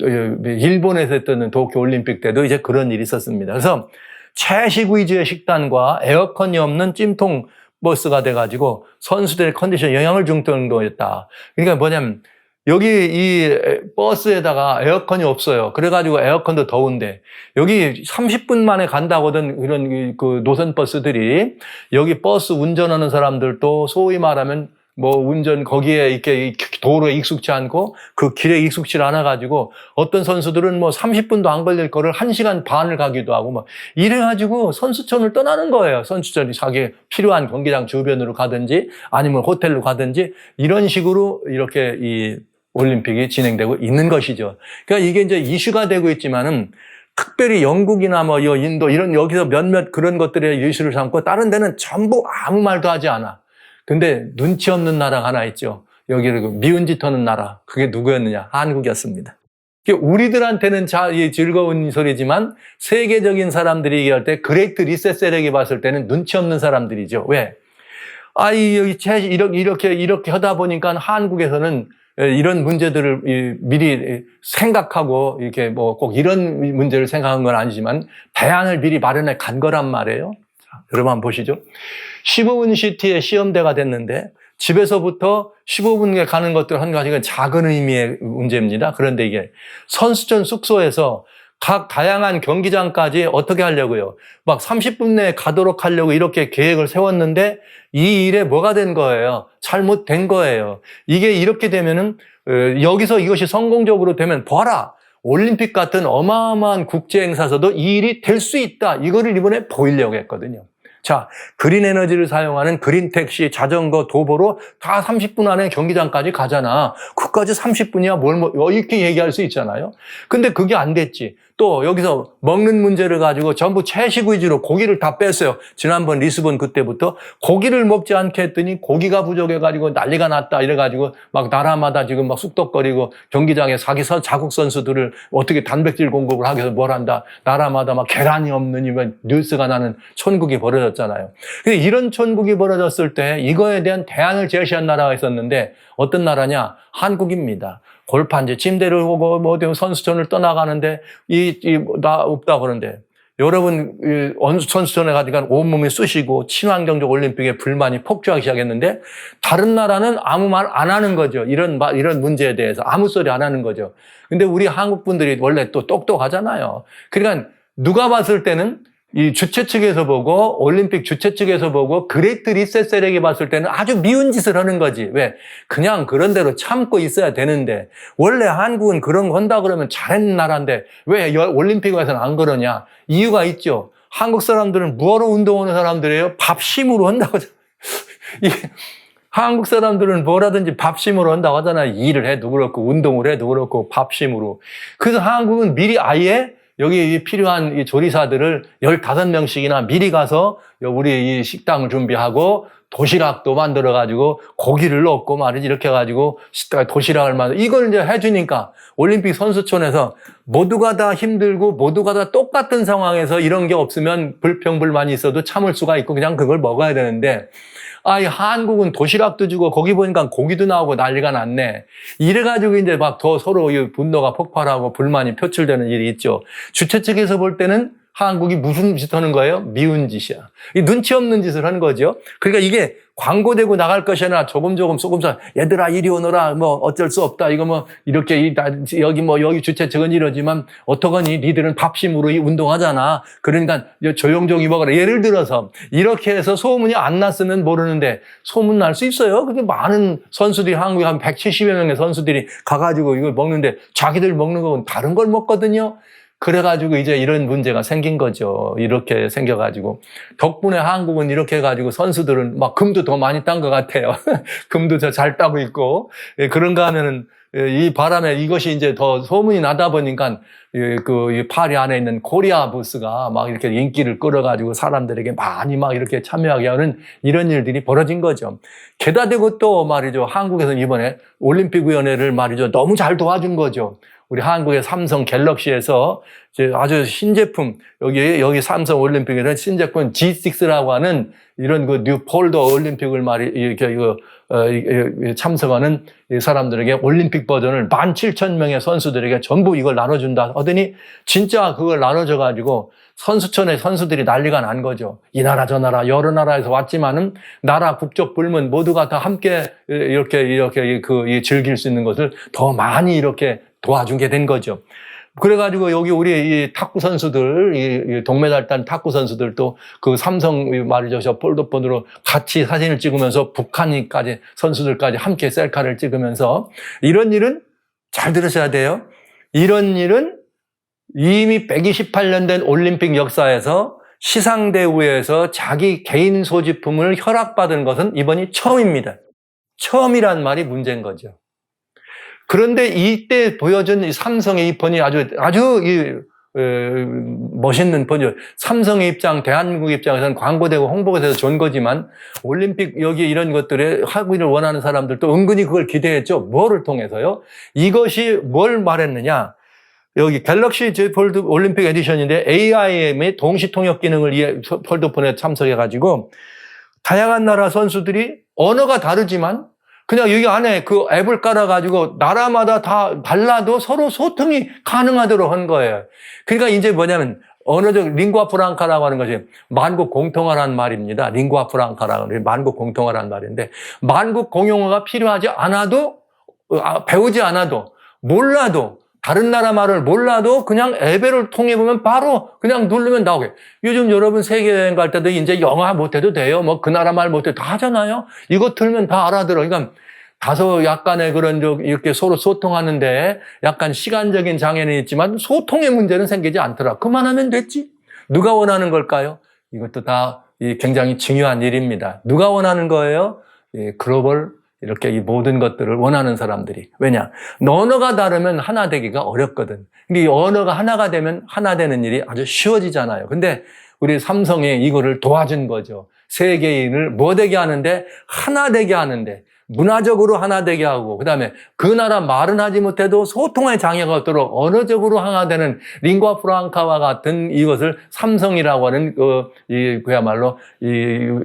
일본에서 했던 도쿄 올림픽 때도 이제 그런 일이 있었습니다. 그래서 채식 위주의 식단과 에어컨이 없는 찜통 버스가 돼가지고 선수들의 컨디션에 영향을 준 정도였다. 그러니까 뭐냐면 여기 이 버스에다가 에어컨이 없어요. 그래가지고 에어컨도 더운데 여기 30분 만에 간다거든. 이런 그 노선 버스들이, 여기 버스 운전하는 사람들도 소위 말하면 뭐 운전 거기에 이렇게 도로에 익숙치 않고 그 길에 익숙치 않아가지고 어떤 선수들은 뭐 30분도 안 걸릴 거를 1시간 반을 가기도 하고 막 이래가지고 선수촌을 떠나는 거예요. 선수촌이 자기 필요한 경기장 주변으로 가든지 아니면 호텔로 가든지 이런 식으로 이렇게 이 올림픽이 진행되고 있는 것이죠. 그러니까 이게 이제 이슈가 되고 있지만은 특별히 영국이나 뭐 인도 이런 여기서 몇몇 그런 것들의 이슈를 삼고 다른 데는 전부 아무 말도 하지 않아. 근데 눈치 없는 나라가 하나 있죠. 여기를 미운 짓 하는 나라. 그게 누구였느냐? 한국이었습니다. 우리들한테는 즐거운 소리지만 세계적인 사람들이 얘기할 때 그레이트 리셋 세력이 봤을 때는 눈치 없는 사람들이죠. 왜? 이렇게 하다 보니까 한국에서는 이런 문제들을 미리 생각하고 이렇게 뭐 꼭 이런 문제를 생각한 건 아니지만 대안을 미리 마련해 간 거란 말이에요. 여러분 한번 보시죠. 15분 시티에 시험대가 됐는데 집에서부터 15분에 가는 것들 한 가지가 작은 의미의 문제입니다. 그런데 이게 선수촌 숙소에서 각 다양한 경기장까지 어떻게 하려고요? 막 30분 내에 가도록 하려고 이렇게 계획을 세웠는데 이 일에 뭐가 된 거예요? 잘못된 거예요. 이게 이렇게 되면은 여기서 이것이 성공적으로 되면 봐라. 올림픽 같은 어마어마한 국제 행사에서도 이 일이 될 수 있다. 이거를 이번에 보이려고 했거든요. 자, 그린 에너지를 사용하는 그린 택시, 자전거, 도보로 다 30분 안에 경기장까지 가잖아. 그까지 30분이야 이렇게 얘기할 수 있잖아요. 근데 그게 안 됐지. 또 여기서 먹는 문제를 가지고 전부 채식 위주로 고기를 다 뺐어요. 지난번 리스본 그때부터 고기를 먹지 않게 했더니 고기가 부족해가지고 난리가 났다 이래가지고 막 나라마다 지금 막 쑥덕거리고 경기장에 자국 선수들을 어떻게 단백질 공급을 하기 위해서 뭘 한다. 나라마다 막 계란이 없는 이런 뉴스가 나는 천국이 벌어졌잖아요. 이런 천국이 벌어졌을 때 이거에 대한 대안을 제시한 나라가 있었는데 어떤 나라냐? 한국입니다. 골판지 침대를 오고 뭐 선수촌을 떠나가는데 나 없다 그러는데 여러분 선수촌에 가니까 온몸이 쑤시고 친환경적 올림픽에 불만이 폭주하기 시작했는데 다른 나라는 아무 말 안 하는 거죠. 이런 문제에 대해서 아무 소리 안 하는 거죠. 근데 우리 한국 분들이 원래 또 똑똑하잖아요. 그러니까 누가 봤을 때는 이 주최 측에서 보고 올림픽 주최 측에서 보고 그레이트 리셋 세력이 봤을 때는 아주 미운 짓을 하는 거지. 왜? 그냥 그런 대로 참고 있어야 되는데 원래 한국은 그런 거 한다 그러면 잘하는 나라인데 왜 올림픽 와서는 안 그러냐? 이유가 있죠. 한국 사람들은 뭐하러 운동하는 사람들이에요? 밥심으로 한다고 한국 사람들은 뭐라든지 밥심으로 한다고 하잖아요. 일을 해도 그렇고 운동을 해도 그렇고 밥심으로. 그래서 한국은 미리 아예 여기 필요한 이 조리사들을 15명씩이나 미리 가서 우리 이 식당을 준비하고 도시락도 만들어가지고 고기를 넣고 말이지 이렇게 해가지고 도시락을 이걸 이제 해주니까 올림픽 선수촌에서 모두가 다 힘들고 모두가 다 똑같은 상황에서 이런 게 없으면 불평불만이 있어도 참을 수가 있고 그냥 그걸 먹어야 되는데 아이, 한국은 도시락도 주고 거기 보니까 고기도 나오고 난리가 났네. 이래가지고 이제 막 더 서로 이 분노가 폭발하고 불만이 표출되는 일이 있죠. 주최 측에서 볼 때는 한국이 무슨 짓 하는 거예요? 미운 짓이야. 이 눈치 없는 짓을 하는 거죠. 그러니까 이게 광고되고 나갈 것이나 조금 조금씩 얘들아 이리 오너라 뭐 어쩔 수 없다 이거 뭐 이렇게 여기 뭐 여기 주최 측은 이러지만 어떡하니 니들은 밥심으로 이 운동하잖아. 그러니까 조용조용히 먹어라. 예를 들어서 이렇게 해서 소문이 안 났으면 모르는데 소문 날 수 있어요. 그게 많은 선수들이 한국에 한 170여 명의 선수들이 가가지고 이걸 먹는데 자기들 먹는 건 다른 걸 먹거든요. 그래가지고 이제 이런 문제가 생긴 거죠. 이렇게 생겨가지고. 덕분에 한국은 이렇게 해가지고 선수들은 막 금도 더 많이 딴 것 같아요. 금도 더 잘 따고 있고. 그런가 하면은 이 바람에 이것이 이제 더 소문이 나다 보니까 이 파리 안에 있는 코리아 부스가 막 이렇게 인기를 끌어가지고 사람들에게 많이 막 이렇게 참여하게 하는 이런 일들이 벌어진 거죠. 게다 대고 또 말이죠. 한국에서 이번에 올림픽위원회를 말이죠. 너무 잘 도와준 거죠. 우리 한국의 삼성 갤럭시에서 아주 신제품, 여기 삼성 올림픽에는 신제품 G6라고 하는 이런 그 뉴폴더 올림픽을 참석하는 사람들에게 올림픽 버전을 17,000명의 선수들에게 전부 이걸 나눠준다 하더니 진짜 그걸 나눠줘가지고 선수촌에 선수들이 난리가 난 거죠. 이 나라 저 나라 여러 나라에서 왔지만은 나라 국적 불문 모두가 다 함께 이렇게 즐길 수 있는 것을 더 많이 이렇게 도와주게 된 거죠. 그래가지고 여기 우리 이 탁구 선수들, 이 동메달 딴 탁구 선수들도 그 삼성 말이죠. 저 폴더폰으로 같이 사진을 찍으면서 북한이까지 선수들까지 함께 셀카를 찍으면서 이런 일은 잘 들으셔야 돼요. 이런 일은 이미 128년 된 올림픽 역사에서 시상대회에서 자기 개인 소지품을 허락받은 것은 이번이 처음입니다. 처음이란 말이 문제인 거죠. 그런데 이때 보여준 이 삼성의 이 번이 아주 멋있는 번이죠. 삼성의 입장, 대한민국 입장에서는 광고되고 홍보가 돼서 좋은 거지만 올림픽 여기 이런 것들에 하기를 원하는 사람들도 은근히 그걸 기대했죠. 뭐를 통해서요? 이것이 뭘 말했느냐? 여기 갤럭시 Z 폴드 올림픽 에디션인데 AIM의 동시 통역 기능을 폴더폰에 참석해가지고 다양한 나라 선수들이 언어가 다르지만 그냥 여기 안에 그 앱을 깔아가지고 나라마다 다 달라도 서로 소통이 가능하도록 한 거예요. 그러니까 이제 뭐냐면 언어적 링구아 프랑카라고 하는 것이 만국 공통어라는 말입니다. 링구아 프랑카라고 하는 만국 공통어라는 말인데 만국 공용어가 필요하지 않아도 배우지 않아도 몰라도 다른 나라 말을 몰라도 그냥 앱을 통해 보면 바로 그냥 누르면 나오게. 요즘 여러분 세계 여행 갈 때도 이제 영어 못해도 돼요. 뭐 그 나라 말 못해도 다 하잖아요. 이거 들으면 다 알아들어. 그러니까 다소 약간의 그런 이렇게 서로 소통하는데 약간 시간적인 장애는 있지만 소통의 문제는 생기지 않더라. 그만하면 됐지. 누가 원하는 걸까요? 이것도 다 굉장히 중요한 일입니다. 누가 원하는 거예요? 글로벌 이렇게 이 모든 것들을 원하는 사람들이. 왜냐? 언어가 다르면 하나 되기가 어렵거든. 근데 이 언어가 하나가 되면 하나 되는 일이 아주 쉬워지잖아요. 근데 우리 삼성이 이거를 도와준 거죠. 세계인을 뭐 되게 하는데 하나 되게 하는데 문화적으로 하나 되게 하고 그다음에 그 나라 말은 하지 못해도 소통의 장애가 없도록 언어적으로 하나 되는 링구아 프랑카와 같은 이것을 삼성이라고 하는 그야말로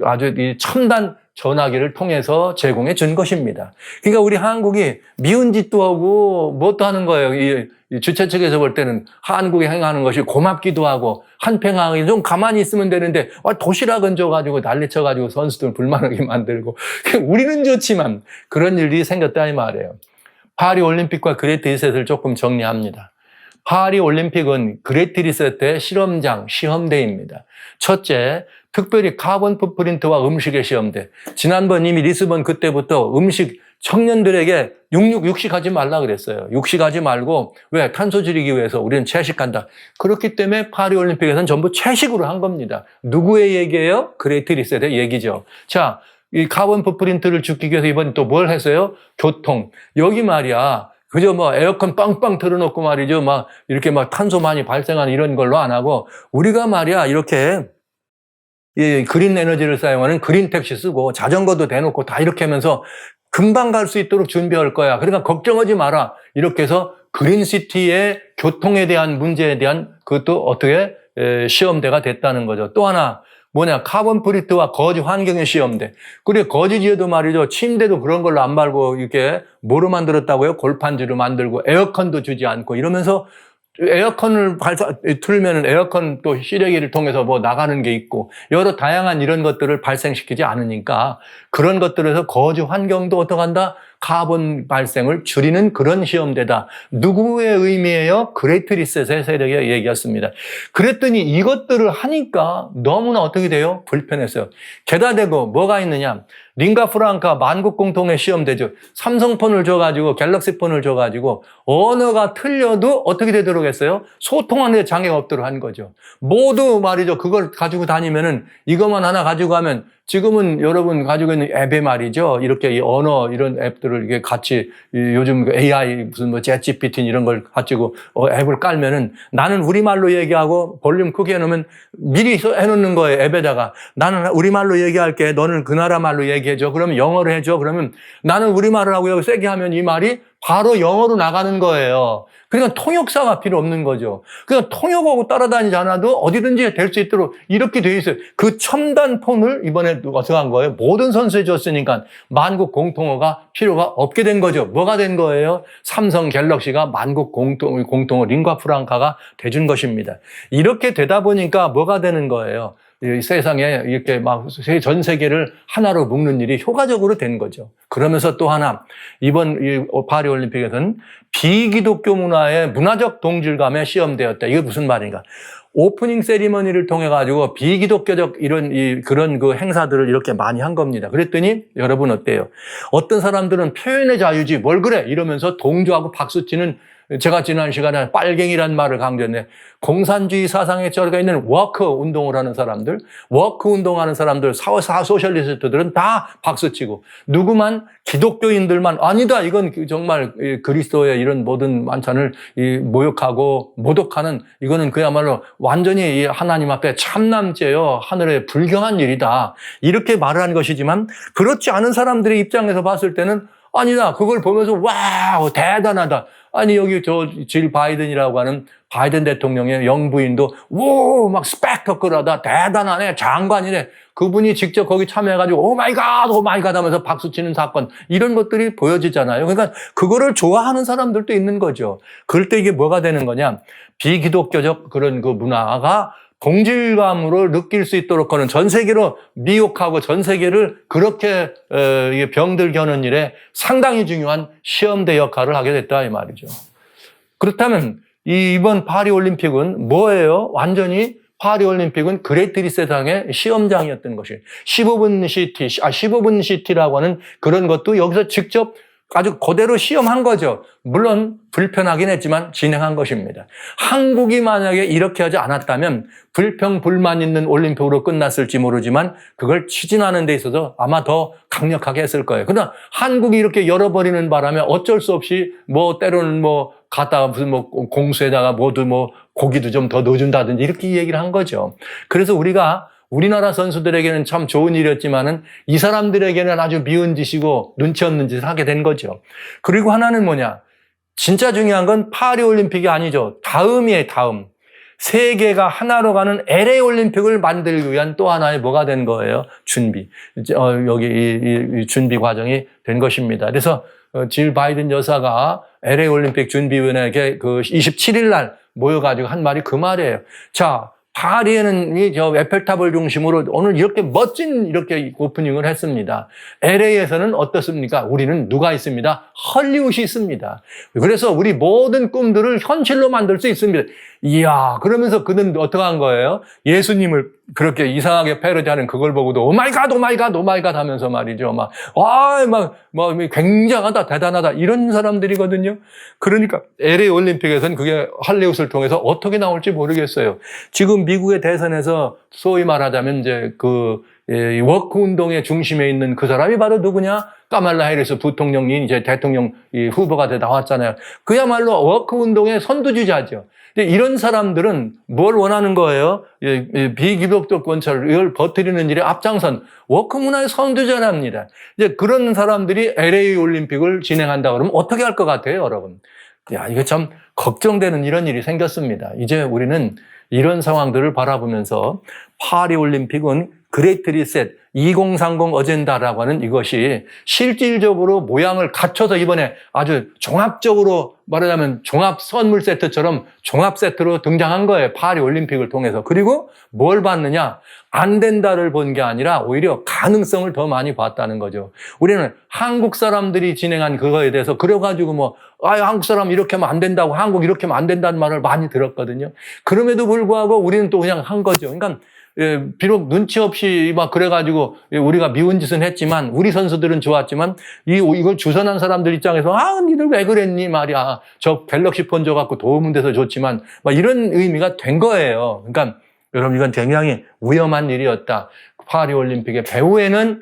아주 첨단 전화기를 통해서 제공해 준 것입니다. 그러니까 우리 한국이 미운 짓도 하고 뭣도 하는 거예요. 이 주최 측에서 볼 때는 한국이 행하는 것이 고맙기도 하고 한평하게 좀 가만히 있으면 되는데 도시락은 줘가지고 난리쳐가지고 선수들 불만하게 만들고 우리는 좋지만 그런 일이 생겼다 이 말이에요. 파리 올림픽과 그레이트 리셋을 조금 정리합니다. 파리 올림픽은 그레이트 리셋의 실험장, 시험대입니다. 첫째, 특별히 카본 풋프린트와 음식의 시험대. 지난번 이미 리스본 그때부터 음식 청년들에게 육식하지 말라 그랬어요. 육식하지 말고 왜? 탄소 줄이기 위해서 우리는 채식한다. 그렇기 때문에 파리 올림픽에서는 전부 채식으로 한 겁니다. 누구의 얘기예요? 그레이트 리셋의 얘기죠. 자, 이 카본 풋프린트를 죽이기 위해서 이번에 또 뭘 했어요? 교통. 여기 말이야. 그저 뭐 에어컨 빵빵 틀어놓고 말이죠. 막 이렇게 막 탄소 많이 발생하는 이런 걸로 안 하고 우리가 말이야 이렇게 그린 에너지를 사용하는 그린 택시 쓰고 자전거도 대놓고 다 이렇게 하면서 금방 갈 수 있도록 준비할 거야. 그러니까 걱정하지 마라. 이렇게 해서 그린시티의 교통에 대한 문제에 대한 그것도 어떻게 시험대가 됐다는 거죠. 또 하나 카본 프리트와 거지 환경의 시험대. 그리고 거지지에도 말이죠. 침대도 그런 걸로 안 말고 이렇게 뭐로 만들었다고요? 골판지로 만들고 에어컨도 주지 않고 이러면서 에어컨을 틀면은 에어컨 또 실외기를 통해서 뭐 나가는 게 있고 여러 다양한 이런 것들을 발생시키지 않으니까 그런 것들에서 거주 환경도 어떡한다? 카본 발생을 줄이는 그런 시험대다. 누구의 의미예요? 그레이트 리셋의 세력의 얘기였습니다. 그랬더니 이것들을 하니까 너무나 어떻게 돼요? 불편했어요. 게다 대고 뭐가 있느냐? 링가 프랑카 만국 공통의 시험대죠. 삼성폰을 줘가지고 갤럭시폰을 줘가지고 언어가 틀려도 어떻게 되도록 했어요? 소통하는 데 장애가 없도록 한 거죠. 모두 말이죠. 그걸 가지고 다니면은 이것만 하나 가지고 가면 지금은 여러분 가지고 있는 앱에 말이죠. 이렇게 이 언어 이런 앱들을 이게 같이 요즘 AI 무슨 뭐 챗GPT 이런 걸 가지고 앱을 깔면은 나는 우리말로 얘기하고 볼륨 크게 해놓으면 미리 해놓는 거예요. 앱에다가 나는 우리말로 얘기할게. 너는 그 나라 말로 얘기해줘. 그러면 영어로 해줘. 그러면 나는 우리말을 하고 여기 세게 하면 이 말이 바로 영어로 나가는 거예요. 그러니까 통역사가 필요 없는 거죠. 그러니까 통역하고 따라다니지 않아도 어디든지 될 수 있도록 이렇게 돼 있어요. 그 첨단 폰을 이번에 어떻게 한 거예요? 모든 선수에 줬으니까 만국 공통어가 필요가 없게 된 거죠. 뭐가 된 거예요? 삼성 갤럭시가 만국 공통어 링과 프랑카가 돼준 것입니다. 이렇게 되다 보니까 뭐가 되는 거예요? 이 세상에 이렇게 막 전 세계를 하나로 묶는 일이 효과적으로 된 거죠. 그러면서 또 하나, 이번 파리 올림픽에서는 비기독교 문화의 문화적 동질감에 시험되었다. 이게 무슨 말인가? 오프닝 세리머니를 통해 가지고 비기독교적 그런 그 행사들을 이렇게 많이 한 겁니다. 그랬더니 여러분 어때요? 어떤 사람들은 표현의 자유지 뭘 그래 이러면서 동조하고 박수치는, 제가 지난 시간에 빨갱이란 말을 강조했네. 공산주의 사상에 쩔어 있는 워크 운동을 하는 사람들, 워크 운동하는 사람들, 소셜리스트들은 다 박수치고 누구만 기독교인들만 아니다. 이건 정말 그리스도의 이런 모든 만찬을 모욕하고 모독하는, 이거는 그야말로 완전히 하나님 앞에 참남죄요, 하늘에 불경한 일이다. 이렇게 말을 한 것이지만 그렇지 않은 사람들의 입장에서 봤을 때는 아니다. 그걸 보면서 와우 대단하다. 아니 여기 질 바이든이라고 하는 바이든 대통령의 영부인도 막 스펙터클하다, 대단하네, 장관이네. 그분이 직접 거기 참여해가지고 오마이갓 하면서 박수치는 사건, 이런 것들이 보여지잖아요. 그러니까 그거를 좋아하는 사람들도 있는 거죠. 그럴 때 이게 뭐가 되는 거냐? 비기독교적 그런 그 문화가 동질감으로 느낄 수 있도록 하는, 전 세계로 미혹하고 전 세계를 그렇게 병들게 하는 일에 상당히 중요한 시험대 역할을 하게 됐다 이 말이죠. 그렇다면 이번 파리 올림픽은 뭐예요? 완전히 파리 올림픽은 그레이트 리셋상의 시험장이었던 것이에요. 15분 시티라고 하는 그런 것도 여기서 직접 아주 그대로 시험한 거죠. 물론 불편하긴 했지만 진행한 것입니다. 한국이 만약에 이렇게 하지 않았다면 불평불만 있는 올림픽으로 끝났을지 모르지만 그걸 추진하는 데 있어서 아마 더 강력하게 했을 거예요. 그러나 한국이 이렇게 열어버리는 바람에 어쩔 수 없이 때로는 갖다가 무슨 공수에다가 모두 고기도 좀 더 넣어준다든지 이렇게 얘기를 한 거죠. 그래서 우리나라 선수들에게는 참 좋은 일이었지만은 이 사람들에게는 아주 미운 짓이고 눈치 없는 짓을 하게 된 거죠. 그리고 하나는 뭐냐? 진짜 중요한 건 파리 올림픽이 아니죠. 다음이에요, 다음. 세계가 하나로 가는 LA 올림픽을 만들기 위한 또 하나의 뭐가 된 거예요? 준비. 여기 이 준비 과정이 된 것입니다. 그래서 질 바이든 여사가 LA 올림픽 준비위원회에 그 27일 날 모여가지고 한 말이 그 말이에요. 자, 파리에는 에펠탑을 중심으로 오늘 이렇게 멋진 이렇게 오프닝을 했습니다. LA에서는 어떻습니까? 우리는 누가 있습니다? 헐리우드이 있습니다. 그래서 우리 모든 꿈들을 현실로 만들 수 있습니다. 이야, 그러면서 그는 어떻게 한 거예요? 예수님을 그렇게 이상하게 패러디하는 그걸 보고도 오마이갓 하면서 말이죠. 굉장하다, 대단하다 이런 사람들이거든요. 그러니까 LA 올림픽에서는 그게 할리우드를 통해서 어떻게 나올지 모르겠어요. 지금 미국의 대선에서 소위 말하자면 이제 워크 운동의 중심에 있는 그 사람이 바로 누구냐? 카말라 해리스 부통령이 이제 대통령 후보가 돼 나왔잖아요. 그야말로 워크 운동의 선두주자죠. 근데 이런 사람들은 뭘 원하는 거예요? 비기독교권철 이걸 버티는 일에 앞장선 워크 문화의 선두자랍니다. 이제 그런 사람들이 LA 올림픽을 진행한다 그러면 어떻게 할 것 같아요, 여러분? 야, 이거 참 걱정되는 이런 일이 생겼습니다. 이제 우리는 이런 상황들을 바라보면서 파리올림픽은 그레이트 리셋 2030 어젠다라고 하는 이것이 실질적으로 모양을 갖춰서 이번에 아주 종합적으로 말하자면 종합 선물 세트처럼 종합 세트로 등장한 거예요. 파리올림픽을 통해서. 그리고 뭘 봤느냐? 안 된다를 본 게 아니라 오히려 가능성을 더 많이 봤다는 거죠. 우리는 한국 사람들이 진행한 그거에 대해서 그래가지고 한국 사람 이렇게 하면 안 된다고, 한국 이렇게 하면 안 된다는 말을 많이 들었거든요. 그럼에도 불구하고 우리는 또 그냥 한 거죠. 그러니까 비록 눈치 없이 막 그래가지고 우리가 미운 짓은 했지만 우리 선수들은 좋았지만 이걸 주선한 사람들 입장에서 니들 왜 그랬니 말이야. 저 갤럭시 폰 줘갖고 도움은 돼서 좋지만 막 이런 의미가 된 거예요. 그러니까 여러분 이건 굉장히 위험한 일이었다. 파리올림픽의 배후에는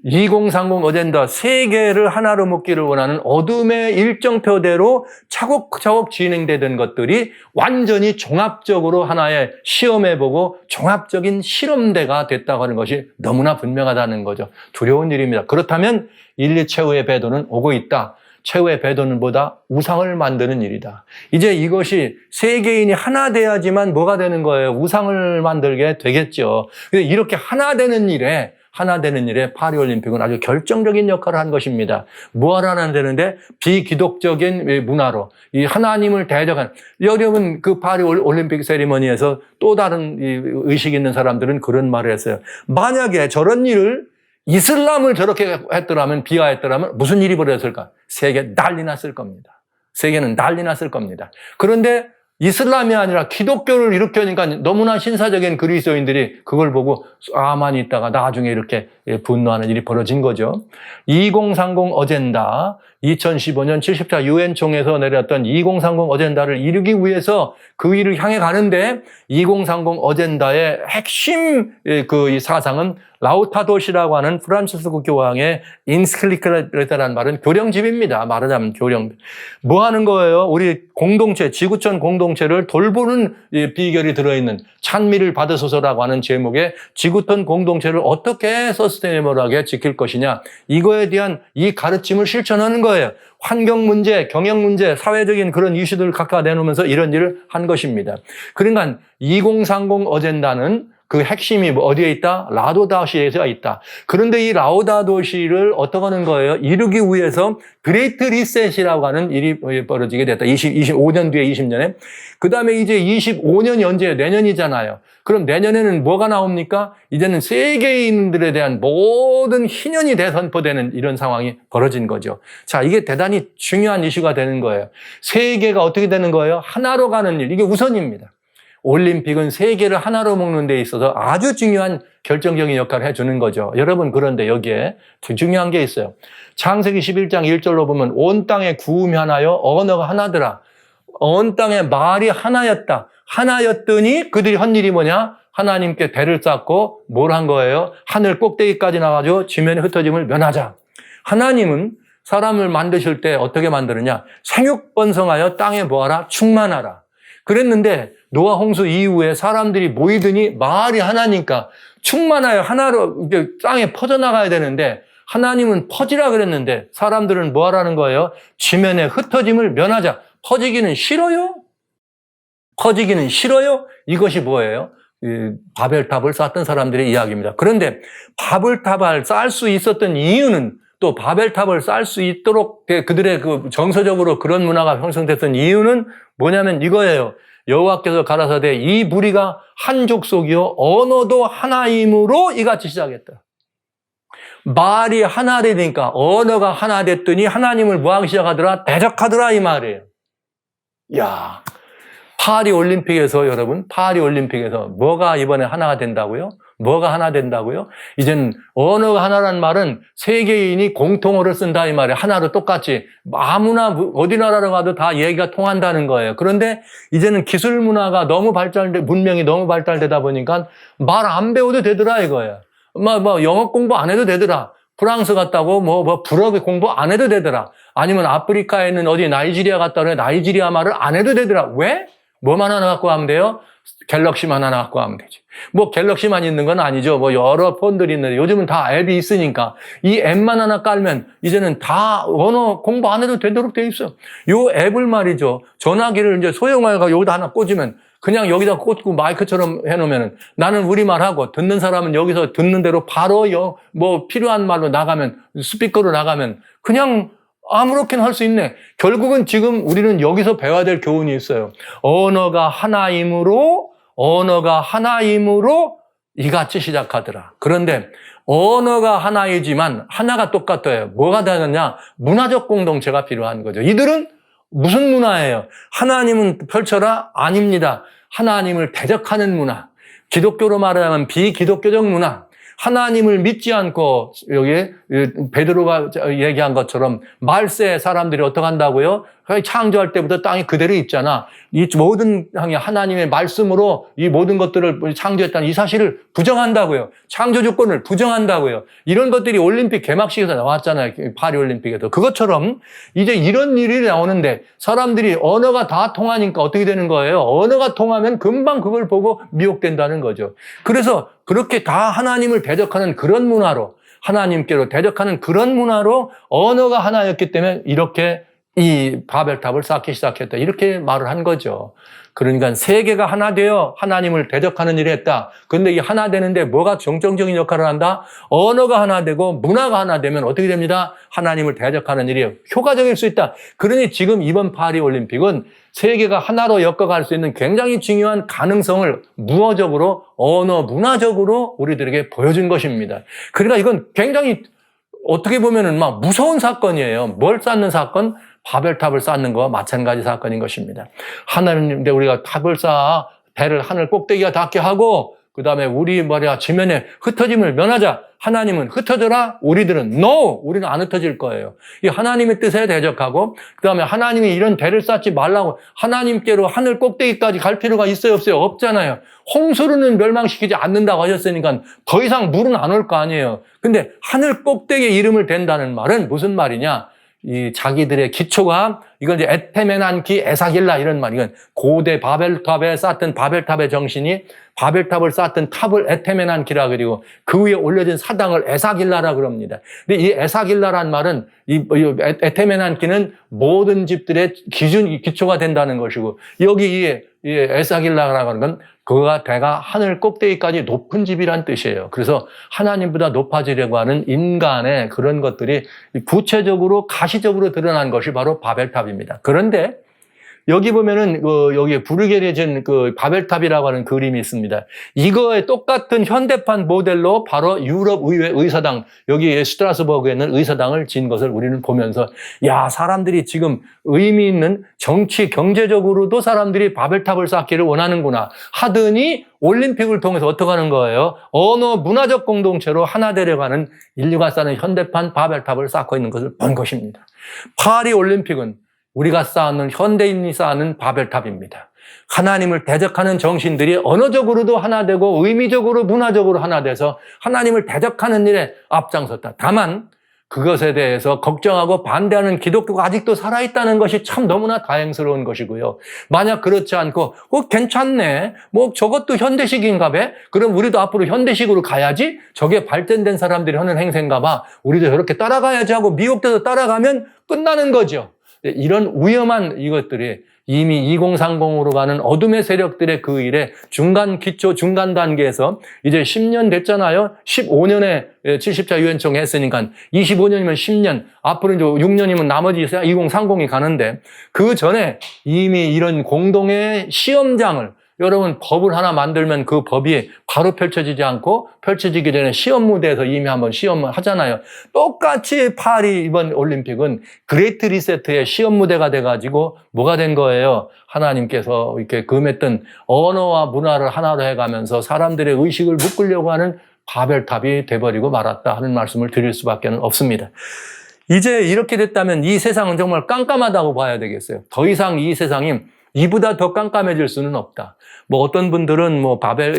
2030 어젠다 세계를 하나로 묶기를 원하는 어둠의 일정표대로 차곡차곡 진행되던 것들이 완전히 종합적으로 하나의 시험해보고 종합적인 실험대가 됐다고 하는 것이 너무나 분명하다는 거죠. 두려운 일입니다. 그렇다면 1, 2 최후의 배도는 오고 있다. 최후의 배도는 보다 우상을 만드는 일이다. 이제 이것이 세계인이 하나 돼야지만 뭐가 되는 거예요? 우상을 만들게 되겠죠. 근데 이렇게 하나 되는 일에 파리올림픽은 아주 결정적인 역할을 한 것입니다. 뭐하러 하나 되는데 비기독적인 문화로 이 하나님을 대적한 여러분 그 파리올림픽 세리머니에서 또 다른 의식 있는 사람들은 그런 말을 했어요. 만약에 저런 일을 이슬람을 저렇게 했더라면 비하했더라면 무슨 일이 벌어졌을까? 세계 난리 났을 겁니다. 세계는 난리 났을 겁니다. 그런데 이슬람이 아니라 기독교를 일으켜니까 너무나 신사적인 그리스도인들이 그걸 보고 가만히 있다가 나중에 이렇게 분노하는 일이 벌어진 거죠. 2030 어젠다, 2015년 74 유엔 총회에서 내렸던 2030 어젠다를 이루기 위해서 그 일을 향해 가는데 2030 어젠다의 핵심 이 사상은 라우타도시라고 하는 프란치스코 교황의 인스클리크레타라는 말은 교령집입니다. 말하자면 교령. 뭐 하는 거예요? 우리 공동체, 지구촌 공동체를 돌보는 비결이 들어있는 찬미를 받으소서라고 하는 제목의 지구촌 공동체를 어떻게 서스테이너블하게 지킬 것이냐. 이거에 대한 이 가르침을 실천하는 거예요. 환경 문제, 경영 문제, 사회적인 그런 이슈들을 각각 내놓으면서 이런 일을 한 것입니다. 그러니까 2030 어젠다는 그 핵심이 어디에 있다? 라우다도시에 있다. 그런데 이 라우다도시를 어떻게 하는 거예요? 이루기 위해서 그레이트 리셋이라고 하는 일이 벌어지게 됐다. 25년 뒤에 20년에. 그 다음에 이제 25년이 언제예요? 내년이잖아요. 그럼 내년에는 뭐가 나옵니까? 이제는 세계인들에 대한 모든 희년이 대선포되는 이런 상황이 벌어진 거죠. 자, 이게 대단히 중요한 이슈가 되는 거예요. 세계가 어떻게 되는 거예요? 하나로 가는 일. 이게 우선입니다. 올림픽은 세계를 하나로 묶는 데 있어서 아주 중요한 결정적인 역할을 해주는 거죠. 여러분, 그런데 여기에 중요한 게 있어요. 창세기 11장 1절로 보면 온 땅에 구음이 하나요 언어가 하나더라. 온 땅에 말이 하나였다. 하나였더니 그들이 한 일이 뭐냐? 하나님께 대를 쌓고 뭘 한 거예요? 하늘 꼭대기까지 나가지고 지면에 흩어짐을 면하자. 하나님은 사람을 만드실 때 어떻게 만드느냐? 생육번성하여 땅에 뭐하라? 충만하라. 그랬는데 노아 홍수 이후에 사람들이 모이더니 말이 하나니까 충만하여 하나로 땅에 퍼져나가야 되는데 하나님은 퍼지라 그랬는데 사람들은 뭐 하라는 거예요? 지면에 흩어짐을 면하자. 퍼지기는 싫어요? 퍼지기는 싫어요? 이것이 뭐예요? 바벨탑을 쌓았던 사람들의 이야기입니다. 그런데 바벨탑을 쌓을 수 있었던 이유는 또 바벨탑을 쌓을 수 있도록 그들의 그 정서적으로 그런 문화가 형성됐던 이유는 뭐냐면 이거예요. 여호와께서 가라사대 이 무리가 한 족속이요 언어도 하나임으로 이같이 시작했다. 말이 하나 되니까 언어가 하나 됐더니 하나님을 뭐하기 시작하더라? 대적하더라 이 말이에요. 야, 파리올림픽에서 여러분, 파리올림픽에서 뭐가 이번에 하나가 된다고요? 뭐가 하나 된다고요? 이젠 언어가 하나란 말은 세계인이 공통어를 쓴다 이 말이에요. 하나로 똑같이 아무나 어디 나라로 가도 다 얘기가 통한다는 거예요. 그런데 이제는 기술 문화가 너무 문명이 너무 발달되다 보니까 말 안 배워도 되더라 이거예요. 영어 공부 안 해도 되더라. 프랑스 갔다고 불어 공부 안 해도 되더라. 아니면 아프리카에 있는 어디 나이지리아 갔다고 나이지리아 말을 안 해도 되더라. 왜? 뭐만 하나 갖고 하면 돼요? 갤럭시만 하나 갖고 하면 되지. 갤럭시만 있는 건 아니죠. 여러 폰들이 있는데 요즘은 다 앱이 있으니까 이 앱만 하나 깔면 이제는 다 언어 공부 안 해도 되도록 돼 있어. 요 앱을 말이죠. 전화기를 이제 소형화해서 여기다 하나 꽂으면 그냥 여기다 꽂고 마이크처럼 해놓으면은 나는 우리말하고 듣는 사람은 여기서 듣는 대로 바로 뭐 필요한 말로 나가면 스피커로 나가면 그냥 아무렇게나 할 수 있네. 결국은 지금 우리는 여기서 배워야 될 교훈이 있어요. 언어가 하나이므로 이같이 시작하더라. 그런데 언어가 하나이지만 하나가 똑같아요. 뭐가 다르냐? 문화적 공동체가 필요한 거죠. 이들은 무슨 문화예요? 하나님은 펼쳐라? 아닙니다. 하나님을 대적하는 문화. 기독교로 말하면 비기독교적 문화. 하나님을 믿지 않고 여기 베드로가 얘기한 것처럼 말세 사람들이 어떻게 한다고요? 창조할 때부터 땅이 그대로 있잖아. 이 모든 하나님의 말씀으로 이 모든 것들을 창조했다는 이 사실을 부정한다고요. 창조 조건을 부정한다고요. 이런 것들이 올림픽 개막식에서 나왔잖아요. 파리 올림픽에도. 그것처럼 이제 이런 일이 나오는데 사람들이 언어가 다 통하니까 어떻게 되는 거예요? 언어가 통하면 금방 그걸 보고 미혹된다는 거죠. 그래서 그렇게 다 하나님을 대적하는 그런 문화로, 하나님께로 대적하는 그런 문화로 언어가 하나였기 때문에 이렇게 이 바벨탑을 쌓기 시작했다. 이렇게 말을 한 거죠. 그러니까 세계가 하나 되어 하나님을 대적하는 일을 했다. 그런데 이 하나 되는데 뭐가 정정적인 역할을 한다? 언어가 하나 되고 문화가 하나 되면 어떻게 됩니다? 하나님을 대적하는 일이 효과적일 수 있다. 그러니 지금 이번 파리 올림픽은 세계가 하나로 엮어갈 수 있는 굉장히 중요한 가능성을 무어적으로, 언어, 문화적으로 우리들에게 보여준 것입니다. 그러니까 이건 굉장히 어떻게 보면은 막 무서운 사건이에요. 뭘 쌓는 사건? 바벨탑을 쌓는 거와 마찬가지 사건인 것입니다. 하나님인데 우리가 탑을 쌓아 배를 하늘 꼭대기가 닿게 하고 그 다음에 우리 지면에 흩어짐을 면하자. 하나님은 흩어져라. 우리들은 no. 우리는 안 흩어질 거예요. 이 하나님의 뜻에 대적하고 그 다음에 하나님이 이런 배를 쌓지 말라고 하나님께로 하늘 꼭대기까지 갈 필요가 있어요? 없어요? 없잖아요. 홍수로는 멸망시키지 않는다고 하셨으니까 더 이상 물은 안 올 거 아니에요. 근데 하늘 꼭대기에 이름을 댄다는 말은 무슨 말이냐? 이 자기들의 기초가 이건 이제 에테메난키 에사길라 이런 말. 이건 고대 바벨탑에 쌓던 바벨탑의 정신이 바벨탑을 쌓던 탑을 에테메난키라 그리고 그 위에 올려진 사당을 에사길라라 그럽니다. 근데 이 에사길라란 말은 이 에테메난키는 모든 집들의 기초가 된다는 것이고 여기 이 에사길라라고 하는 건 그가 대가 하늘 꼭대기까지 높은 집이란 뜻이에요. 그래서 하나님보다 높아지려고 하는 인간의 그런 것들이 구체적으로 가시적으로 드러난 것이 바로 바벨탑입니다. 그런데 여기 보면은 여기에 부르게려진 바벨탑이라고 하는 그림이 있습니다. 이거에 똑같은 현대판 모델로 바로 유럽 의회 의사당, 여기 스트라스버그에 있는 의사당을 지은 것을 우리는 보면서 야, 사람들이 지금 의미 있는 정치, 경제적으로도 사람들이 바벨탑을 쌓기를 원하는구나 하더니 올림픽을 통해서 어떻게 하는 거예요? 언어, 문화적 공동체로 하나 되려가는 인류가 쌓는 현대판 바벨탑을 쌓고 있는 것을 본 것입니다. 파리 올림픽은 우리가 쌓는 현대인이 쌓는 바벨탑입니다. 하나님을 대적하는 정신들이 언어적으로도 하나 되고 의미적으로 문화적으로 하나 돼서 하나님을 대적하는 일에 앞장섰다. 다만 그것에 대해서 걱정하고 반대하는 기독교가 아직도 살아있다는 것이 참 너무나 다행스러운 것이고요. 만약 그렇지 않고 괜찮네. 저것도 현대식인가 봐. 그럼 우리도 앞으로 현대식으로 가야지. 저게 발전된 사람들이 하는 행세인가 봐. 우리도 저렇게 따라가야지 하고 미혹돼서 따라가면 끝나는 거죠. 이런 위험한 이것들이 이미 2030으로 가는 어둠의 세력들의 그 일에 중간 기초, 중간 단계에서 이제 10년 됐잖아요. 15년에 70차 유엔총 했으니까 25년이면 10년, 앞으로 이제 6년이면 나머지 2030이 가는데 그 전에 이미 이런 공동의 시험장을 여러분 법을 하나 만들면 그 법이 바로 펼쳐지지 않고 펼쳐지기 전에 시험 무대에서 이미 한번 시험을 하잖아요. 똑같이 파리 이번 올림픽은 그레이트 리세트의 시험 무대가 돼가지고 뭐가 된 거예요? 하나님께서 이렇게 금했던 언어와 문화를 하나로 해가면서 사람들의 의식을 묶으려고 하는 바벨탑이 돼버리고 말았다 하는 말씀을 드릴 수밖에 없습니다. 이제 이렇게 됐다면 이 세상은 정말 깜깜하다고 봐야 되겠어요. 더 이상 이 세상이 이보다 더 깜깜해질 수는 없다. 어떤 분들은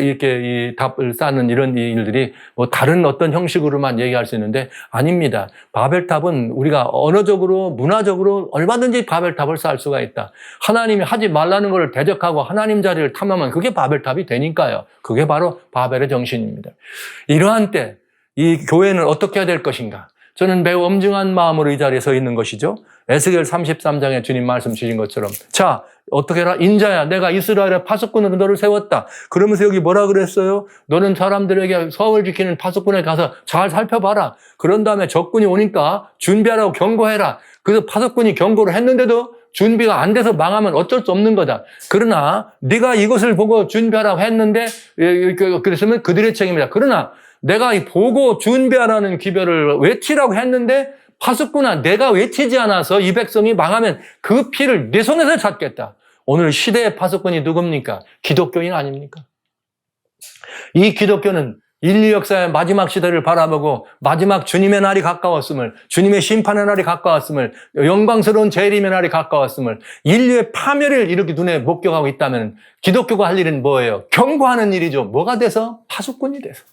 이렇게 이 탑을 쌓는 이런 일들이 다른 어떤 형식으로만 얘기할 수 있는데 아닙니다. 바벨탑은 우리가 언어적으로, 문화적으로 얼마든지 바벨탑을 쌓을 수가 있다. 하나님이 하지 말라는 것을 대적하고 하나님 자리를 탐험하면 그게 바벨탑이 되니까요. 그게 바로 바벨의 정신입니다. 이러한 때 이 교회는 어떻게 해야 될 것인가? 저는 매우 엄중한 마음으로 이 자리에 서 있는 것이죠. 에스겔 33장에 주님 말씀 주신 것처럼 자, 어떻게 해라? 인자야, 내가 이스라엘의 파수꾼으로 너를 세웠다. 그러면서 여기 뭐라 그랬어요? 너는 사람들에게 성을 지키는 파수꾼에 가서 잘 살펴봐라. 그런 다음에 적군이 오니까 준비하라고 경고해라. 그래서 파수꾼이 경고를 했는데도 준비가 안 돼서 망하면 어쩔 수 없는 거다. 그러나 네가 이것을 보고 준비하라고 했는데 그랬으면 그들의 책임이다. 그러나 내가 보고 준비하라는 기별을 외치라고 했는데 파수꾼아, 내가 외치지 않아서 이 백성이 망하면 그 피를 내 손에서 찾겠다. 오늘 시대의 파수꾼이 누굽니까? 기독교인 아닙니까? 이 기독교는 인류 역사의 마지막 시대를 바라보고 마지막 주님의 날이 가까웠음을, 주님의 심판의 날이 가까웠음을, 영광스러운 재림의 날이 가까웠음을, 인류의 파멸을 이렇게 눈에 목격하고 있다면 기독교가 할 일은 뭐예요? 경고하는 일이죠. 뭐가 돼서? 파수꾼이 돼서.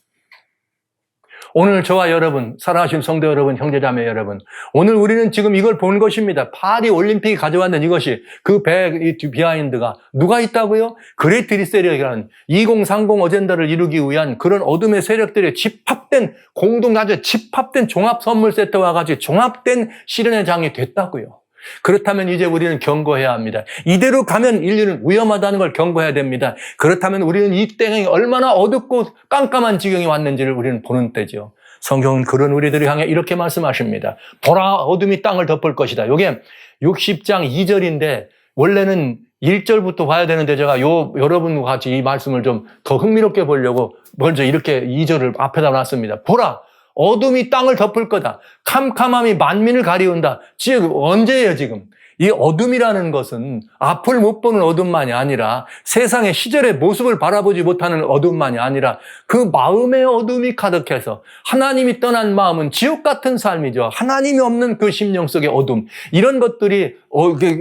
오늘 저와 여러분, 사랑하신 성도 여러분, 형제자매 여러분, 오늘 우리는 지금 이걸 본 것입니다. 파리 올림픽이 가져왔는 이것이 그 배의 비하인드가 누가 있다고요? 그레이트 리셋이라는 2030 어젠다를 이루기 위한 그런 어둠의 세력들의 집합된 공동가져 집합된 종합 선물 세트와 같이 종합된 실현의 장이 됐다고요. 그렇다면 이제 우리는 경고해야 합니다. 이대로 가면 인류는 위험하다는 걸 경고해야 됩니다. 그렇다면 우리는 이 땅이 얼마나 어둡고 깜깜한 지경이 왔는지를 우리는 보는 때죠. 성경은 그런 우리들을 향해 이렇게 말씀하십니다. 보라, 어둠이 땅을 덮을 것이다. 이게 60장 2절인데 원래는 1절부터 봐야 되는데 제가 여러분과 같이 이 말씀을 좀 더 흥미롭게 보려고 먼저 이렇게 2절을 앞에다 놨습니다. 보라, 어둠이 땅을 덮을 거다. 캄캄함이 만민을 가리운다. 지금 언제예요, 지금? 이 어둠이라는 것은 앞을 못 보는 어둠만이 아니라 세상의 시절의 모습을 바라보지 못하는 어둠만이 아니라 그 마음의 어둠이 가득해서 하나님이 떠난 마음은 지옥 같은 삶이죠. 하나님이 없는 그 심령 속의 어둠. 이런 것들이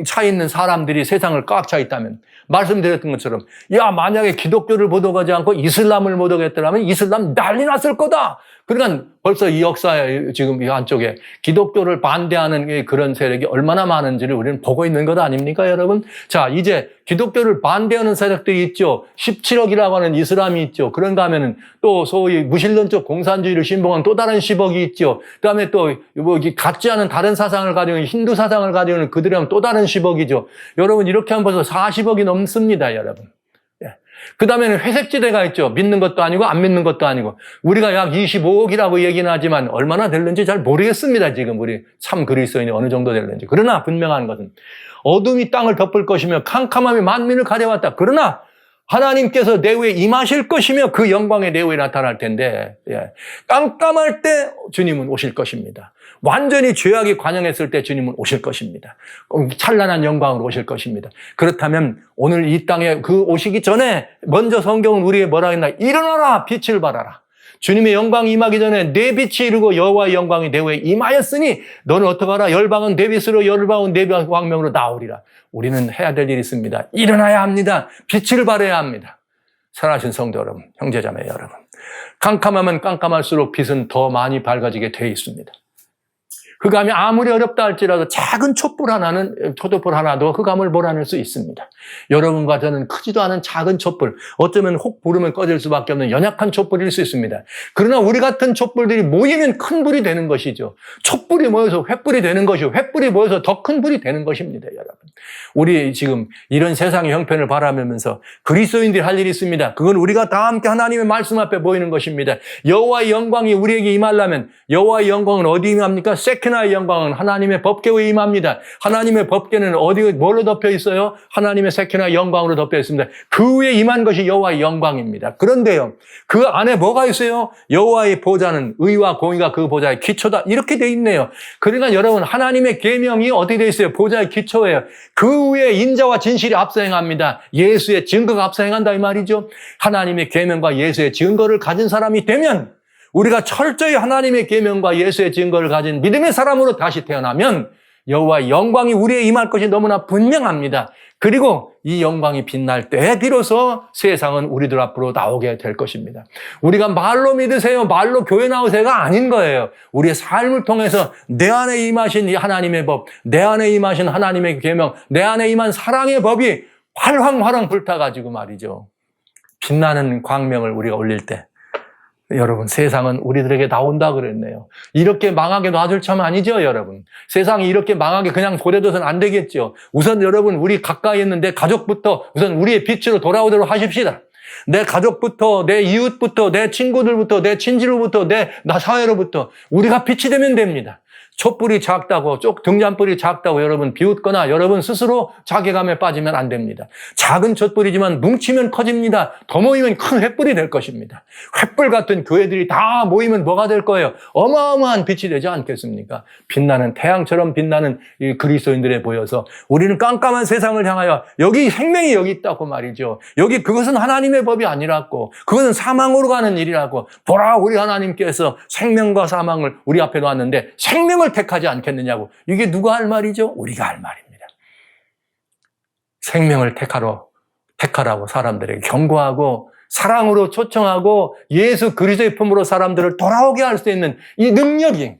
차 있는 사람들이 세상을 꽉 차 있다면 말씀드렸던 것처럼 만약에 기독교를 모독하지 않고 이슬람을 모독했더라면 이슬람 난리 났을 거다. 그러니까 벌써 이 역사에 지금 이 한쪽에 기독교를 반대하는 그런 세력이 얼마나 많은지를 우리는 보고 있는 것 아닙니까, 여러분? 자, 이제 기독교를 반대하는 세력들이 있죠. 17억이라고 하는 이슬람이 있죠. 그런가 하면은 또 소위 무신론적 공산주의를 신봉한 또 다른 10억이 있죠. 그 다음에 또 같지 않은 다른 사상을 가지고 있는 힌두 사상을 가지고 있는 그들이 하면 또 다른 10억이죠. 여러분, 이렇게 하면 벌써 40억이 넘습니다, 여러분. 그 다음에는 회색지대가 있죠. 믿는 것도 아니고 안 믿는 것도 아니고. 우리가 약 25억이라고 얘기는 하지만 얼마나 될는지 잘 모르겠습니다. 지금 우리 참 그리스도인이 어느 정도 될는지. 그러나 분명한 것은 어둠이 땅을 덮을 것이며 캄캄함이 만민을 가려왔다. 그러나 하나님께서 내후에 임하실 것이며 그 영광의 내후에 나타날 텐데 깜깜할 때 주님은 오실 것입니다. 완전히 죄악이 관영했을 때 주님은 오실 것입니다. 찬란한 영광으로 오실 것입니다. 그렇다면 오늘 이 땅에 그 오시기 전에 먼저 성경은 우리에게 뭐라 했나? 일어나라, 빛을 발하라. 주님의 영광이 임하기 전에 내 빛이 이르고 여호와의 영광이 내 후에 임하였으니 너는 어떡하라? 열방은 내 빛으로 열방은 내 광명으로 나오리라. 우리는 해야 될 일이 있습니다. 일어나야 합니다. 빛을 발해야 합니다. 사랑하신 성도 여러분, 형제자매 여러분, 깜깜하면 깜깜할수록 빛은 더 많이 밝아지게 되어 있습니다. 흑암이 아무리 어렵다 할지라도 작은 촛불 하나도 흑암을 몰아낼 수 있습니다. 여러분과 저는 크지도 않은 작은 촛불, 어쩌면 혹 부르면 꺼질 수밖에 없는 연약한 촛불일 수 있습니다. 그러나 우리 같은 촛불들이 모이면 큰 불이 되는 것이죠. 촛불이 모여서 횃불이 되는 것이고 횃불이 모여서 더 큰 불이 되는 것입니다, 여러분. 우리 지금 이런 세상의 형편을 바라보면서 그리스도인들이 할 일이 있습니다. 그건 우리가 다 함께 하나님의 말씀 앞에 모이는 것입니다. 여호와의 영광이 우리에게 임하려면 여호와의 영광은 어디 임합니까? 세키나의 영광은 하나님의 법궤에 임합니다. 하나님의 법궤는 뭘로 덮여 있어요? 하나님의 세키나의 영광으로 덮여 있습니다. 그 위에 임한 것이 여호와의 영광입니다. 그런데요, 그 안에 뭐가 있어요? 여호와의 보좌는 의와 공의가 그 보좌의 기초다. 이렇게 돼 있네요. 그러니까 여러분, 하나님의 계명이 어떻게 돼 있어요? 보좌의 기초예요. 그 위에 인자와 진실이 앞서 행합니다. 예수의 증거가 앞서 행한다 이 말이죠. 하나님의 계명과 예수의 증거를 가진 사람이 되면, 우리가 철저히 하나님의 계명과 예수의 증거를 가진 믿음의 사람으로 다시 태어나면 여호와의 영광이 우리에 임할 것이 너무나 분명합니다. 그리고 이 영광이 빛날 때 비로소 세상은 우리들 앞으로 나오게 될 것입니다. 우리가 말로 믿으세요, 말로 교회 나오세요가 아닌 거예요. 우리의 삶을 통해서 내 안에 임하신 이 하나님의 법, 내 안에 임하신 하나님의 계명, 내 안에 임한 사랑의 법이 활황 불타가지고 말이죠, 빛나는 광명을 우리가 올릴 때 여러분, 세상은 우리들에게 나온다 그랬네요. 이렇게 망하게 놔둘 참 아니죠, 여러분. 세상이 이렇게 망하게 그냥 보내둬서는 안 되겠죠. 우선 여러분, 우리 가까이 있는 내 가족부터 우선 우리의 빛으로 돌아오도록 하십시다. 내 가족부터, 내 이웃부터, 내 친구들부터, 내 친지로부터, 나 사회로부터 우리가 빛이 되면 됩니다. 촛불이 작다고, 등잔불이 작다고 여러분 비웃거나 여러분 스스로 자괴감에 빠지면 안 됩니다. 작은 촛불이지만 뭉치면 커집니다. 더 모이면 큰 횃불이 될 것입니다. 횃불 같은 교회들이 다 모이면 뭐가 될 거예요? 어마어마한 빛이 되지 않겠습니까? 빛나는 태양처럼 빛나는 이 그리스도인들에 보여서 우리는 깜깜한 세상을 향하여 여기 생명이 여기 있다고 말이죠. 그것은 하나님의 법이 아니라고, 그것은 사망으로 가는 일이라고. 보라, 우리 하나님께서 생명과 사망을 우리 앞에 놨는데 생명을 택하지 않겠느냐고. 이게 누가 할 말이죠? 우리가 할 말입니다. 생명을 택하라고 사람들에게 경고하고 사랑으로 초청하고 예수 그리스도의 품으로 사람들을 돌아오게 할 수 있는 이 능력이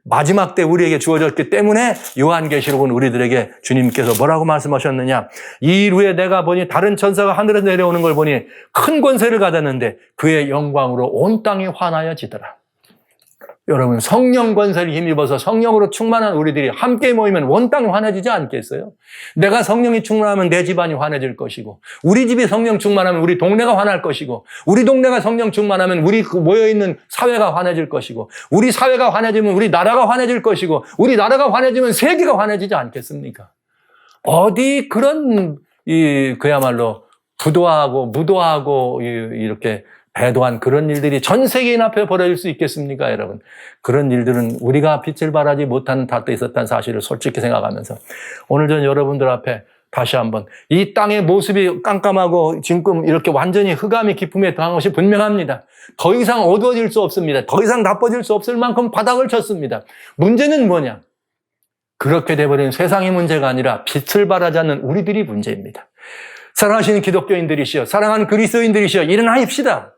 마지막 때 우리에게 주어졌기 때문에 요한계시록은 우리들에게 주님께서 뭐라고 말씀하셨느냐? 이 일 후에 내가 보니 다른 천사가 하늘에서 내려오는 걸 보니 큰 권세를 가졌는데 그의 영광으로 온 땅이 환하여지더라. 여러분, 성령 권세를 힘입어서 성령으로 충만한 우리들이 함께 모이면 온 땅이 환해지지 않겠어요? 내가 성령이 충만하면 내 집안이 환해질 것이고, 우리 집이 성령 충만하면 우리 동네가 환할 것이고, 우리 동네가 성령 충만하면 우리 모여있는 사회가 환해질 것이고, 우리 사회가 환해지면 우리 나라가 환해질 것이고, 우리 나라가 환해지면 세계가 환해지지 않겠습니까? 어디 그런 그야말로 부도하고 무도하고 이렇게 배도한 그런 일들이 전 세계인 앞에 벌어질 수 있겠습니까, 여러분? 그런 일들은 우리가 빛을 발하지 못하는 탓도 있었다는 사실을 솔직히 생각하면서 오늘 전 여러분들 앞에 다시 한번 이 땅의 모습이 깜깜하고 지금 이렇게 완전히 흑암이 깊음에 더한 것이 분명합니다. 더 이상 어두워질 수 없습니다. 더 이상 나빠질 수 없을 만큼 바닥을 쳤습니다. 문제는 뭐냐? 그렇게 돼버린 세상의 문제가 아니라 빛을 발하지 않는 우리들이 문제입니다. 사랑하시는 기독교인들이시여, 사랑하는 그리스도인들이시여, 일어나십시다.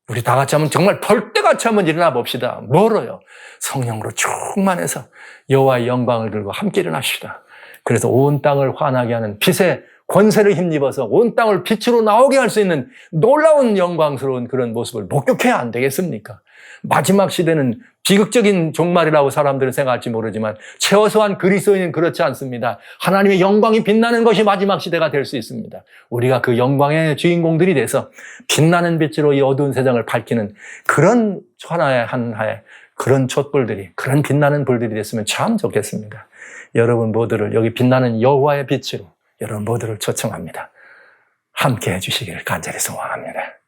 우리 다 같이 한번 정말 벌떼같이 한번 일어나 봅시다. 멀어요. 성령으로 충만해서 여호와의 영광을 들고 함께 일어나십시다. 그래서 온 땅을 환하게 하는 빛의 권세를 힘입어서 온 땅을 빛으로 나오게 할 수 있는 놀라운 영광스러운 그런 모습을 목격해야 안 되겠습니까? 마지막 시대는 비극적인 종말이라고 사람들은 생각할지 모르지만 최소한 그리스도인은 그렇지 않습니다. 하나님의 영광이 빛나는 것이 마지막 시대가 될 수 있습니다. 우리가 그 영광의 주인공들이 돼서 빛나는 빛으로 이 어두운 세상을 밝히는 그런 하나의 그런 촛불들이, 그런 빛나는 불들이 됐으면 참 좋겠습니다. 여러분 모두를 여기 빛나는 여호와의 빛으로 여러분 모두를 초청합니다. 함께 해주시기를 간절히 소원합니다.